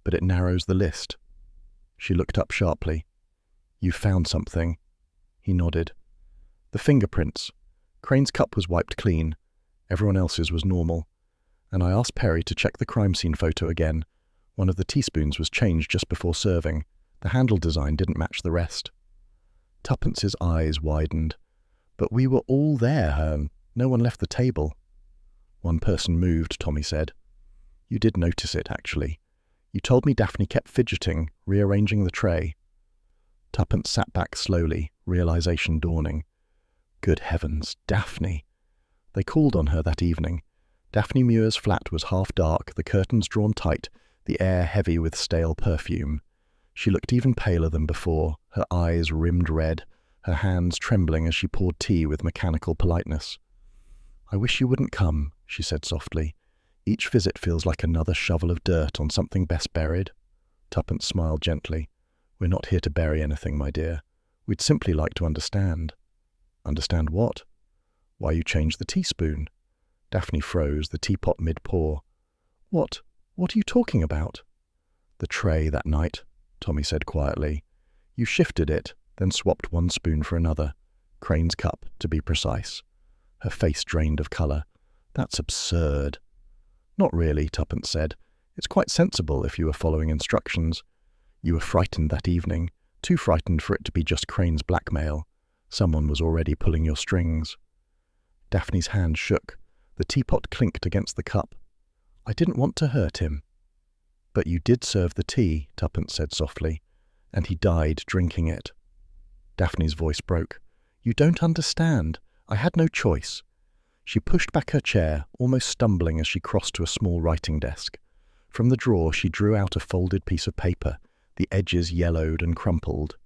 Speaker 1: "But it narrows the list." She looked up sharply. "You found something." He nodded. "The fingerprints. Crane's cup was wiped clean. Everyone else's was normal. And I asked Perry to check the crime scene photo again. One of the teaspoons was changed just before serving. The handle design didn't match the rest." Tuppence's eyes widened. "But we were all there, Hearn. No one left the table." "One person moved," Tommy said. "You did notice it, actually. You told me Daphne kept fidgeting, rearranging the tray." Tuppence sat back slowly, realization dawning. Good heavens, Daphne! They called on her that evening. Daphne Muir's flat was half dark, the curtains drawn tight, the air heavy with stale perfume. She looked even paler than before, her eyes rimmed red, her hands trembling as she poured tea with mechanical politeness. "I wish you wouldn't come," she said softly. "Each visit feels like another shovel of dirt on something best buried." Tuppence smiled gently. "We're not here to bury anything, my dear. We'd simply like to understand." "Understand what?" "Why you changed the teaspoon." Daphne froze, the teapot mid-pour. What are you talking about?" "The tray that night," Tommy said quietly. "You shifted it, then swapped one spoon for another. Crane's cup, to be precise." Her face drained of colour. "That's absurd." "Not really," Tuppence said. "It's quite sensible if you were following instructions. You were frightened that evening, too frightened for it to be just Crane's blackmail. Someone was already pulling your strings." Daphne's hand shook. The teapot clinked against the cup. "I didn't want to hurt him." "But you did serve the tea," Tuppence said softly, "and he died drinking it." Daphne's voice broke. "You don't understand. I had no choice." She pushed back her chair, almost stumbling as she crossed to a small writing desk. From the drawer she drew out a folded piece of paper, the edges yellowed and crumpled.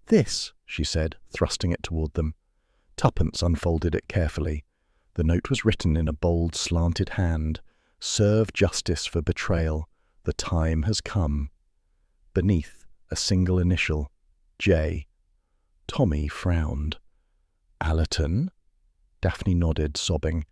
Speaker 1: "This," she said, thrusting it toward them. Tuppence unfolded it carefully. The note was written in a bold, slanted hand. "Serve justice for betrayal. The time has come." Beneath, a single initial, J. Tommy frowned. "Allerton?" Daphne nodded, sobbing.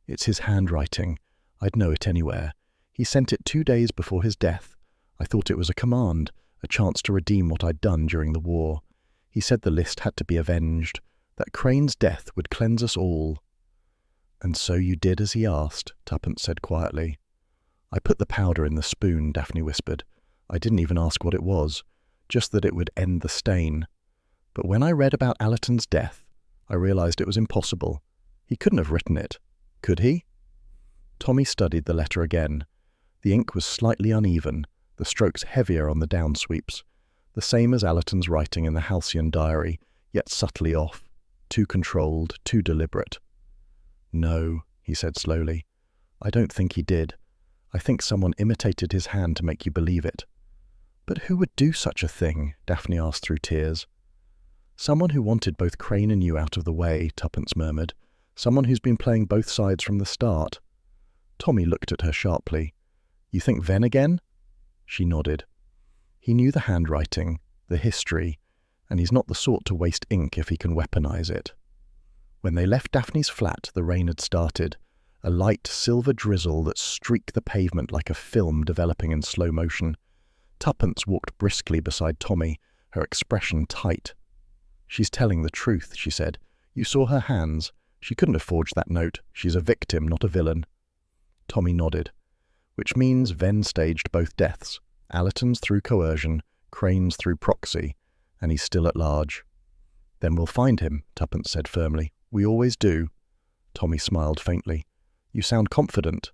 Speaker 1: "It's his handwriting. I'd know it anywhere. He sent it 2 days before his death. I thought it was a command, a chance to redeem what I'd done during the war. He said the list had to be avenged, that Crane's death would cleanse us all." "And so you did as he asked," Tuppence said quietly. "I put the powder in the spoon," Daphne whispered. "I didn't even ask what it was, just that it would end the stain. But when I read about Allerton's death, I realized it was impossible. He couldn't have written it. Could he?" Tommy studied the letter again. The ink was slightly uneven, the strokes heavier on the downsweeps, the same as Allerton's writing in the Halcyon diary, yet subtly off, too controlled, too deliberate. "No," he said slowly. I don't think he did. I think someone imitated his hand to make you believe it. But who would do such a thing? Daphne asked through tears. Someone who wanted both Crane and you out of the way, Tuppence murmured. Someone who's been playing both sides from the start. Tommy looked at her sharply. You think Ven again? She nodded. He knew the handwriting, the history, and he's not the sort to waste ink if he can weaponize it. When they left Daphne's flat, the rain had started, a light silver drizzle that streaked the pavement like a film developing in slow motion. Tuppence walked briskly beside Tommy, her expression tight. She's telling the truth, she said. You saw her hands. She couldn't have forged that note. She's a victim, not a villain. Tommy nodded. Which means Ven staged both deaths. Allerton's through coercion, Crane's through proxy, and he's still at large. Then we'll find him, Tuppence said firmly. We always do. Tommy smiled faintly. You sound confident.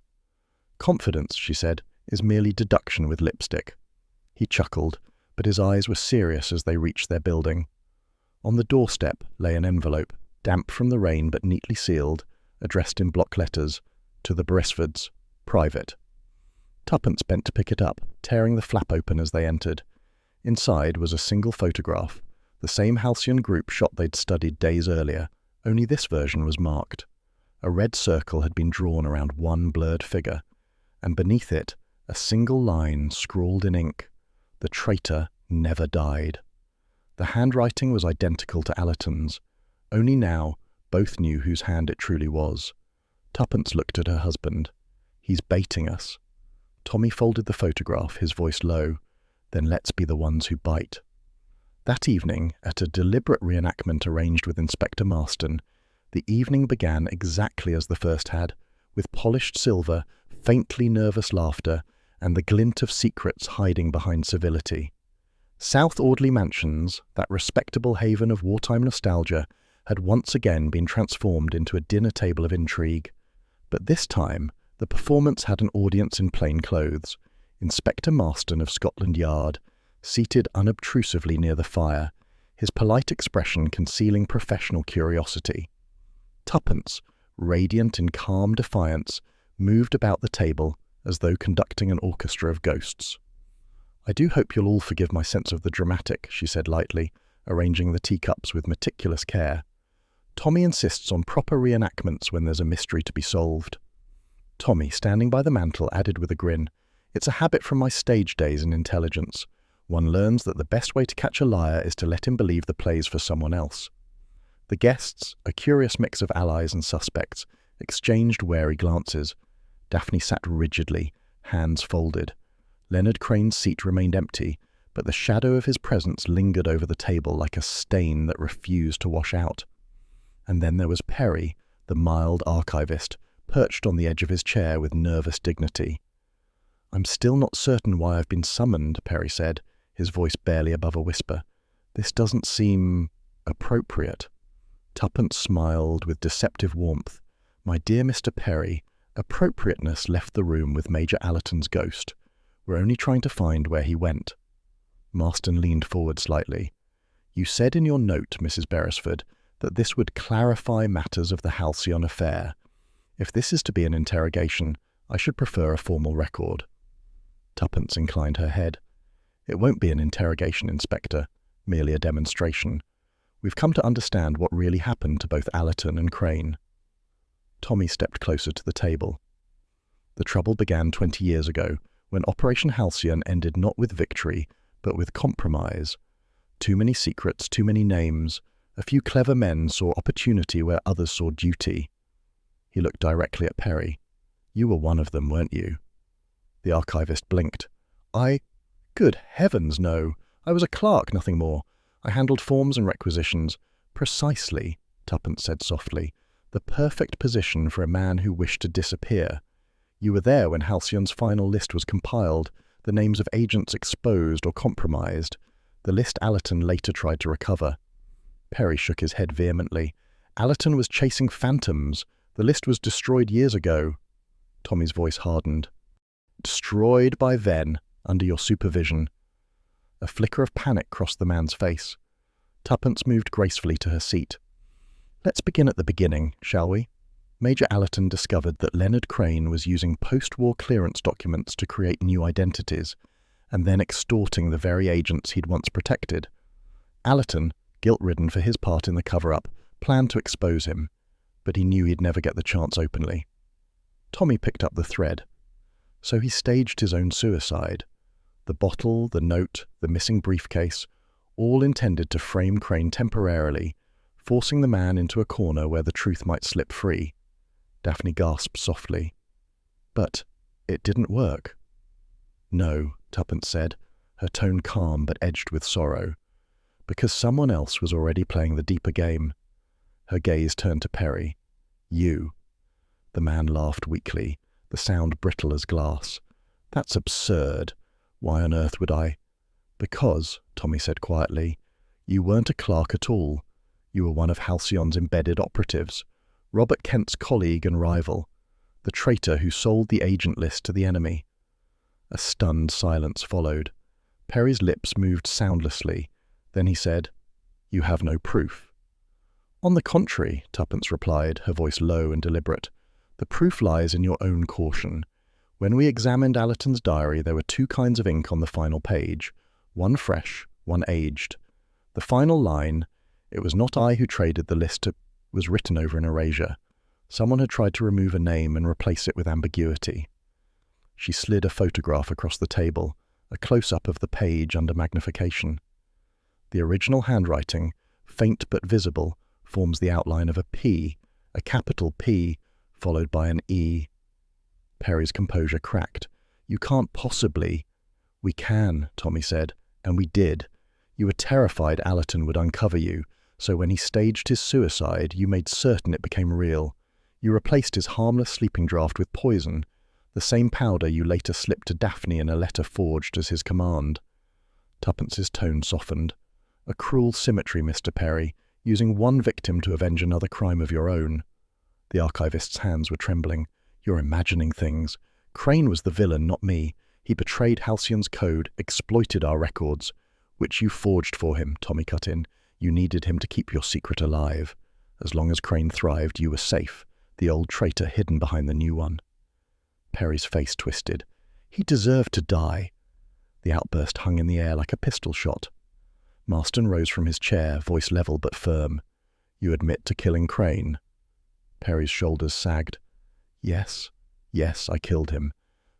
Speaker 1: Confidence, she said, is merely deduction with lipstick. He chuckled, but his eyes were serious as they reached their building. On the doorstep lay an envelope, damp from the rain but neatly sealed, addressed in block letters, to the Beresfords, private. Tuppence bent to pick it up, tearing the flap open as they entered. Inside was a single photograph, the same halcyon group shot they'd studied days earlier, only this version was marked. A red circle had been drawn around one blurred figure, and beneath it, a single line scrawled in ink. The traitor never died. The handwriting was identical to Allerton's. Only now, both knew whose hand it truly was. Tuppence looked at her husband. He's baiting us. Tommy folded the photograph, his voice low. Then let's be the ones who bite. That evening, at a deliberate reenactment arranged with Inspector Marston, the evening began exactly as the first had, with polished silver, faintly nervous laughter, and the glint of secrets hiding behind civility. South Audley Mansions, that respectable haven of wartime nostalgia, had once again been transformed into a dinner table of intrigue. But this time, the performance had an audience in plain clothes. Inspector Marston of Scotland Yard, seated unobtrusively near the fire, his polite expression concealing professional curiosity. Tuppence, radiant in calm defiance, moved about the table as though conducting an orchestra of ghosts. I do hope you'll all forgive my sense of the dramatic, she said lightly, arranging the teacups with meticulous care. Tommy insists on proper reenactments when there's a mystery to be solved. Tommy, standing by the mantel, added with a grin, It's a habit from my stage days in intelligence. One learns that the best way to catch a liar is to let him believe the play's for someone else. The guests, a curious mix of allies and suspects, exchanged wary glances. Daphne sat rigidly, hands folded. Leonard Crane's seat remained empty, but the shadow of his presence lingered over the table like a stain that refused to wash out. And then there was Perry, the mild archivist, perched on the edge of his chair with nervous dignity. I'm still not certain why I've been summoned, Perry said, his voice barely above a whisper. This doesn't seem appropriate. Tuppence smiled with deceptive warmth. My dear Mr. Perry, appropriateness left the room with Major Allerton's ghost. We're only trying to find where he went. Marston leaned forward slightly. You said in your note, Mrs. Beresford, that this would clarify matters of the Halcyon affair. If this is to be an interrogation, I should prefer a formal record. Tuppence inclined her head. It won't be an interrogation, Inspector, merely a demonstration. We've come to understand what really happened to both Allerton and Crane. Tommy stepped closer to the table. The trouble began 20 years ago, when Operation Halcyon ended not with victory, but with compromise. Too many secrets, too many names. A few clever men saw opportunity where others saw duty. He looked directly at Perry. You were one of them, weren't you? The archivist blinked. Good heavens, no. I was a clerk, nothing more. I handled forms and requisitions. Precisely, Tuppence said softly. The perfect position for a man who wished to disappear. You were there when Halcyon's final list was compiled, the names of agents exposed or compromised. The list Allerton later tried to recover. Perry shook his head vehemently. Allerton was chasing phantoms. The list was destroyed years ago. Tommy's voice hardened. Destroyed by Ven, under your supervision. A flicker of panic crossed the man's face. Tuppence moved gracefully to her seat. Let's begin at the beginning, shall we? Major Allerton discovered that Leonard Crane was using post-war clearance documents to create new identities, and then extorting the very agents he'd once protected. Allerton, guilt-ridden for his part in the cover-up, planned to expose him, but he knew he'd never get the chance openly. Tommy picked up the thread. So he staged his own suicide. The bottle, the note, the missing briefcase, all intended to frame Crane temporarily, forcing the man into a corner where the truth might slip free. Daphne gasped softly. But it didn't work. No, Tuppence said, her tone calm but edged with sorrow. Because someone else was already playing the deeper game. Her gaze turned to Perry. You. The man laughed weakly, the sound brittle as glass. That's absurd. Why on earth would I? Because, Tommy said quietly, you weren't a clerk at all. You were one of Halcyon's embedded operatives, Robert Kent's colleague and rival, the traitor who sold the agent list to the enemy. A stunned silence followed. Perry's lips moved soundlessly. Then he said, You have no proof. On the contrary, Tuppence replied, her voice low and deliberate. The proof lies in your own caution. When we examined Allerton's diary, there were two kinds of ink on the final page, one fresh, one aged. The final line, "It was not I who traded the list," was written over an erasure. Someone had tried to remove a name and replace it with ambiguity. She slid a photograph across the table, a close-up of the page under magnification. The original handwriting, faint but visible, forms the outline of a P, a capital P, followed by an E. Perry's composure cracked. You can't possibly. We can, Tommy said, and we did. You were terrified Allerton would uncover you, so when he staged his suicide, you made certain it became real. You replaced his harmless sleeping draught with poison, the same powder you later slipped to Daphne in a letter forged as his command. Tuppence's tone softened. A cruel symmetry, Mr. Perry, using one victim to avenge another crime of your own. The archivist's hands were trembling. You're imagining things. Crane was the villain, not me. He betrayed Halcyon's code, exploited our records. Which you forged for him, Tommy cut in. You needed him to keep your secret alive. As long as Crane thrived, you were safe, the old traitor hidden behind the new one. Perry's face twisted. He deserved to die. The outburst hung in the air like a pistol shot. Marston rose from his chair, voice level but firm. You admit to killing Crane? Perry's shoulders sagged. Yes, I killed him.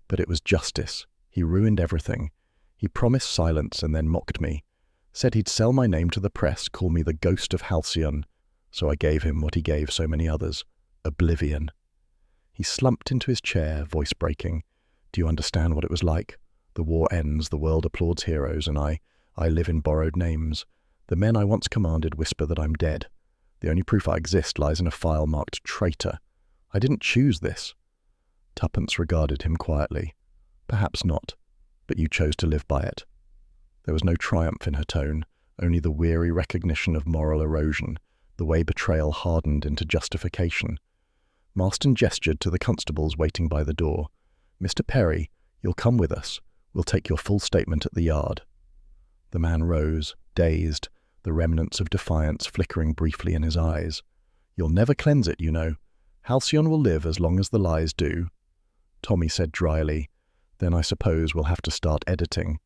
Speaker 1: But it was justice. He ruined everything. He promised silence and then mocked me. Said he'd sell my name to the press, call me the ghost of Halcyon. So I gave him what he gave so many others. Oblivion. He slumped into his chair, voice breaking. Do you understand what it was like? The war ends, the world applauds heroes, and I live in borrowed names. The men I once commanded whisper that I'm dead. The only proof I exist lies in a file marked traitor. I didn't choose this. Tuppence regarded him quietly. Perhaps not, but you chose to live by it. There was no triumph in her tone, only the weary recognition of moral erosion, the way betrayal hardened into justification. Marston gestured to the constables waiting by the door. Mr. Perry, you'll come with us. We'll take your full statement at the yard. The man rose, dazed, the remnants of defiance flickering briefly in his eyes. You'll never cleanse it, you know. Halcyon will live as long as the lies do. Tommy said dryly, Then I suppose we'll have to start editing.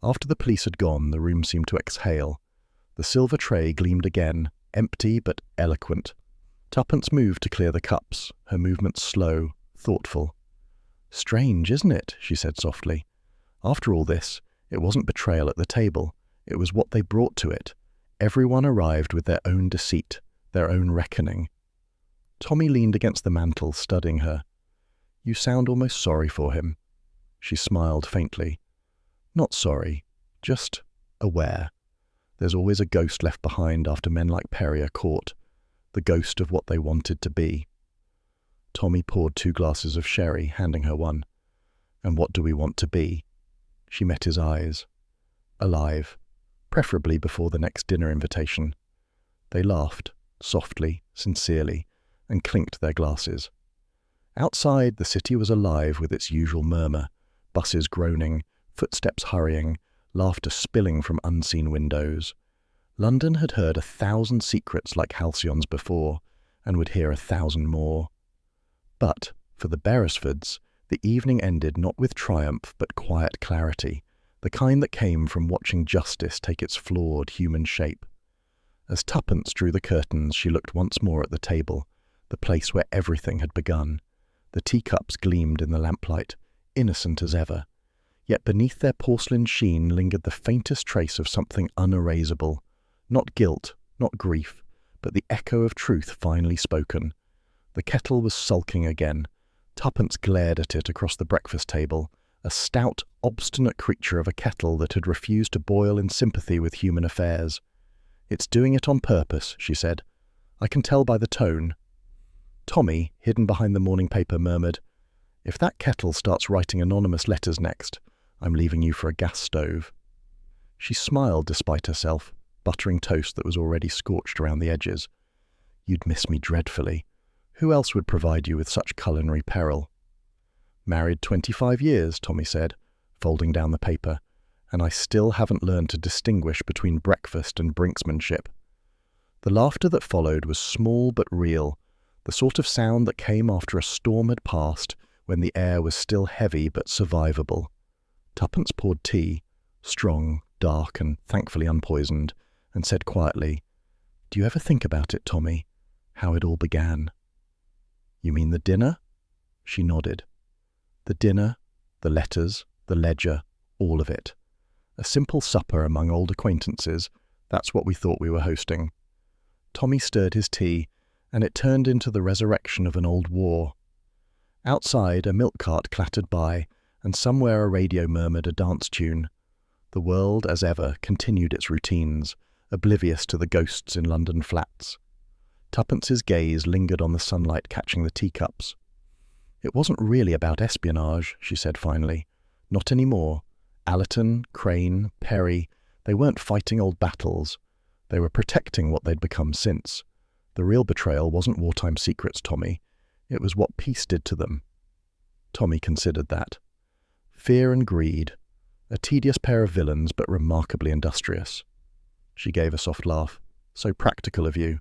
Speaker 1: After the police had gone, the room seemed to exhale. The silver tray gleamed again, empty but eloquent. Tuppence moved to clear the cups, her movements slow, thoughtful. Strange, isn't it? She said softly. After all this, it wasn't betrayal at the table. It was what they brought to it. Everyone arrived with their own deceit, their own reckoning. Tommy leaned against the mantel, studying her. You sound almost sorry for him. She smiled faintly. Not sorry, just aware. There's always a ghost left behind after men like Perry are caught, the ghost of what they wanted to be. Tommy poured 2 glasses of sherry, handing her one. And what do we want to be? She met his eyes. Alive, preferably before the next dinner invitation. They laughed, softly, sincerely, and clinked their glasses. Outside, the city was alive with its usual murmur, buses groaning, footsteps hurrying, laughter spilling from unseen windows. London had heard 1,000 secrets like Halcyon's before, and would hear 1,000 more. But, for the Beresfords, the evening ended not with triumph but quiet clarity, the kind that came from watching justice take its flawed human shape. As Tuppence drew the curtains, she looked once more at the table, the place where everything had begun. The teacups gleamed in the lamplight, innocent as ever. Yet beneath their porcelain sheen lingered the faintest trace of something unerasable. Not guilt, not grief, but the echo of truth finally spoken. The kettle was sulking again. Tuppence glared at it across the breakfast table, a stout, obstinate creature of a kettle that had refused to boil in sympathy with human affairs. "It's doing it on purpose," she said. "I can tell by the tone." Tommy, hidden behind the morning paper, murmured, "If that kettle starts writing anonymous letters next, I'm leaving you for a gas stove." She smiled despite herself, buttering toast that was already scorched around the edges. "You'd miss me dreadfully. Who else would provide you with such culinary peril?" "Married 25 years, Tommy said, folding down the paper, "and I still haven't learned to distinguish between breakfast and brinksmanship." The laughter that followed was small but real, the sort of sound that came after a storm had passed, when the air was still heavy but survivable. Tuppence poured tea, strong, dark, and thankfully unpoisoned, and said quietly, "Do you ever think about it, Tommy, how it all began?" "You mean the dinner?" She nodded. "The dinner, the letters, the ledger, all of it. A simple supper among old acquaintances, that's what we thought we were hosting." Tommy stirred his tea, and it turned into the resurrection of an old war. Outside, a milk cart clattered by, and somewhere a radio murmured a dance tune. The world, as ever, continued its routines, oblivious to the ghosts in London flats. Tuppence's gaze lingered on the sunlight catching the teacups. "It wasn't really about espionage," she said finally. "Not anymore. Allerton, Crane, Perry, they weren't fighting old battles. They were protecting what they'd become since. The real betrayal wasn't wartime secrets, Tommy. It was what peace did to them." Tommy considered that. Fear and greed. A tedious pair of villains, but remarkably industrious. She gave a soft laugh. "So practical of you."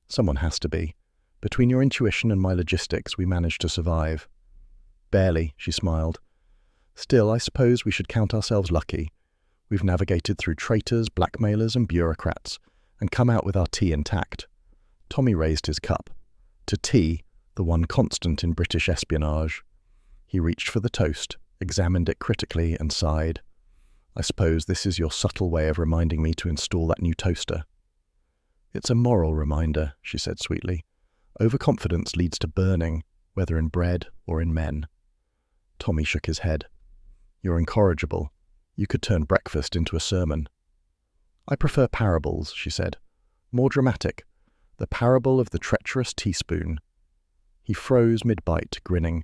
Speaker 1: "Someone has to be. Between your intuition and my logistics, we managed to survive." "Barely," she smiled. "Still, I suppose we should count ourselves lucky. We've navigated through traitors, blackmailers, and bureaucrats, and come out with our tea intact." Tommy raised his cup. To tea, the one constant in British espionage. He reached for the toast, examined it critically, and sighed. "I suppose this is your subtle way of reminding me to install that new toaster." "It's a moral reminder," she said sweetly. "Overconfidence leads to burning, whether in bread or in men." Tommy shook his head. "You're incorrigible. You could turn breakfast into a sermon." "I prefer parables," she said. "More dramatic. The parable of the treacherous teaspoon." He froze mid-bite, grinning.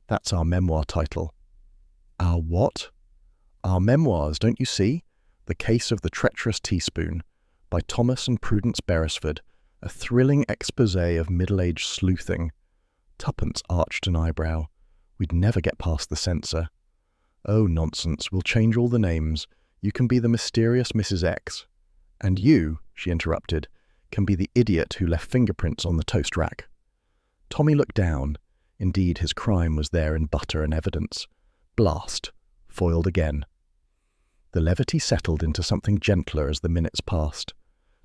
Speaker 1: "That's our memoir title." "Our what?" "Our memoirs, don't you see? The Case of the Treacherous Teaspoon, by Thomas and Prudence Beresford, a thrilling exposé of middle-aged sleuthing." Tuppence arched an eyebrow. "We'd never get past the censor." "Oh, nonsense, we'll change all the names. You can be the mysterious Mrs. X. And you," she interrupted, "can be the idiot who left fingerprints on the toast rack." Tommy looked down. Indeed, his crime was there in butter and evidence. Blast. Foiled again. The levity settled into something gentler as the minutes passed.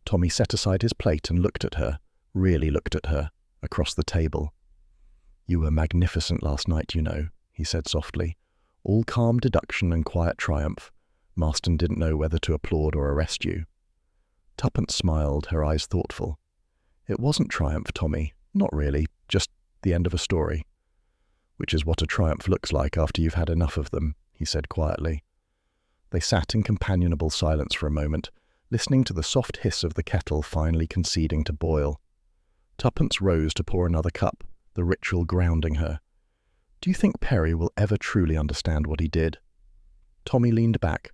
Speaker 1: Tommy set aside his plate and looked at her, really looked at her, across the table. "You were magnificent last night, you know," he said softly. "All calm deduction and quiet triumph. Marston didn't know whether to applaud or arrest you." Tuppence smiled, her eyes thoughtful. "It wasn't triumph, Tommy. Not really. Just the end of a story." "Which is what a triumph looks like after you've had enough of them," he said quietly. They sat in companionable silence for a moment, listening to the soft hiss of the kettle finally conceding to boil. Tuppence rose to pour another cup, the ritual grounding her. "Do you think Perry will ever truly understand what he did?" Tommy leaned back.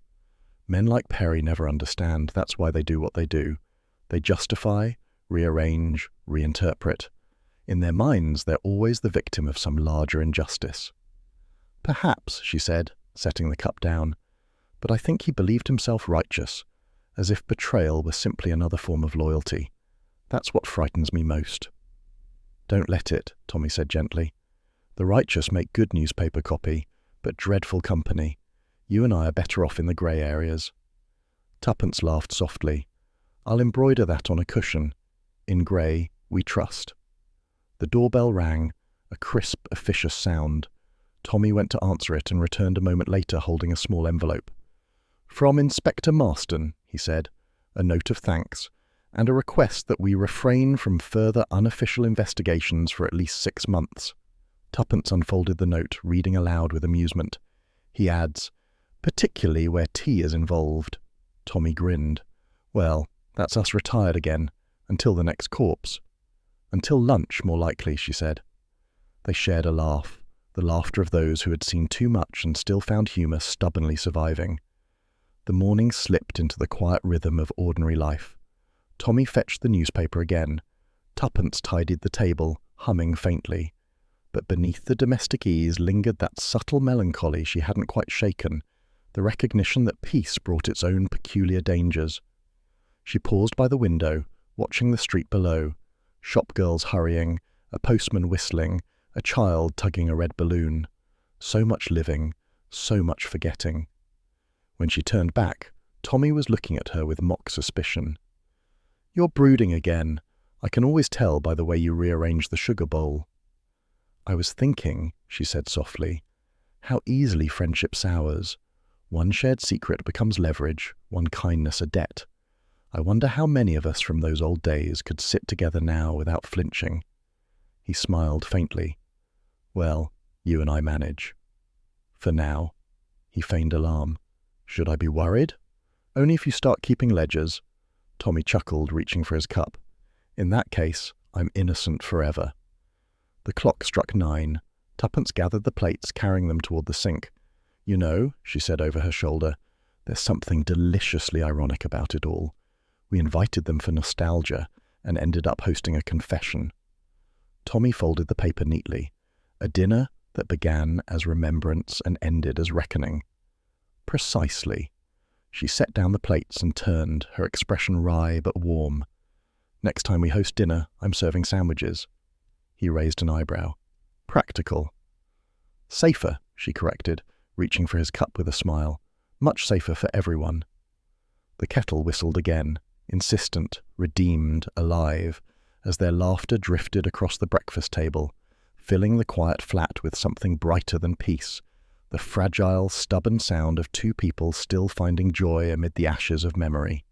Speaker 1: "Men like Perry never understand. That's why they do what they do. They justify, rearrange, reinterpret. In their minds, they're always the victim of some larger injustice." "Perhaps," she said, setting the cup down. "But I think he believed himself righteous, as if betrayal were simply another form of loyalty. That's what frightens me most." Don't let it, Tommy said gently. The righteous make good newspaper copy, but dreadful company. You and I are better off in the grey areas. Tuppence laughed softly. I'll embroider that on a cushion. In grey, we trust. The doorbell rang, a crisp, officious sound. Tommy went to answer it and returned a moment later holding a small envelope. From Inspector Marston, he said, a note of thanks, and a request that we refrain from further unofficial investigations for at least 6 months. Tuppence unfolded the note, reading aloud with amusement. He adds, particularly where tea is involved. Tommy grinned. Well, that's us retired again, until the next corpse. Until lunch, more likely, she said. They shared a laugh, the laughter of those who had seen too much and still found humour stubbornly surviving. The morning slipped into the quiet rhythm of ordinary life. Tommy fetched the newspaper again. Tuppence tidied the table, humming faintly. But beneath the domestic ease lingered that subtle melancholy she hadn't quite shaken, the recognition that peace brought its own peculiar dangers. She paused by the window, watching the street below, shop girls hurrying, a postman whistling, a child tugging a red balloon. So much living, so much forgetting. When she turned back, Tommy was looking at her with mock suspicion. You're brooding again. I can always tell by the way you rearrange the sugar bowl. I was thinking, she said softly, how easily friendship sours. One shared secret becomes leverage, one kindness a debt. I wonder how many of us from those old days could sit together now without flinching. He smiled faintly. Well, you and I manage. For now. He feigned alarm. Should I be worried? Only if you start keeping ledgers. Tommy chuckled, reaching for his cup. In that case, I'm innocent forever. The clock struck 9. Tuppence gathered the plates, carrying them toward the sink. You know, she said over her shoulder, there's something deliciously ironic about it all. We invited them for nostalgia and ended up hosting a confession. Tommy folded the paper neatly. A dinner that began as remembrance and ended as reckoning. Precisely. She set down the plates and turned, her expression wry but warm. Next time we host dinner, I'm serving sandwiches. He raised an eyebrow. Practical. Safer, she corrected, reaching for his cup with a smile. Much safer for everyone. The kettle whistled again, insistent, redeemed, alive, as their laughter drifted across the breakfast table, filling the quiet flat with something brighter than peace, the fragile, stubborn sound of 2 people still finding joy amid the ashes of memory.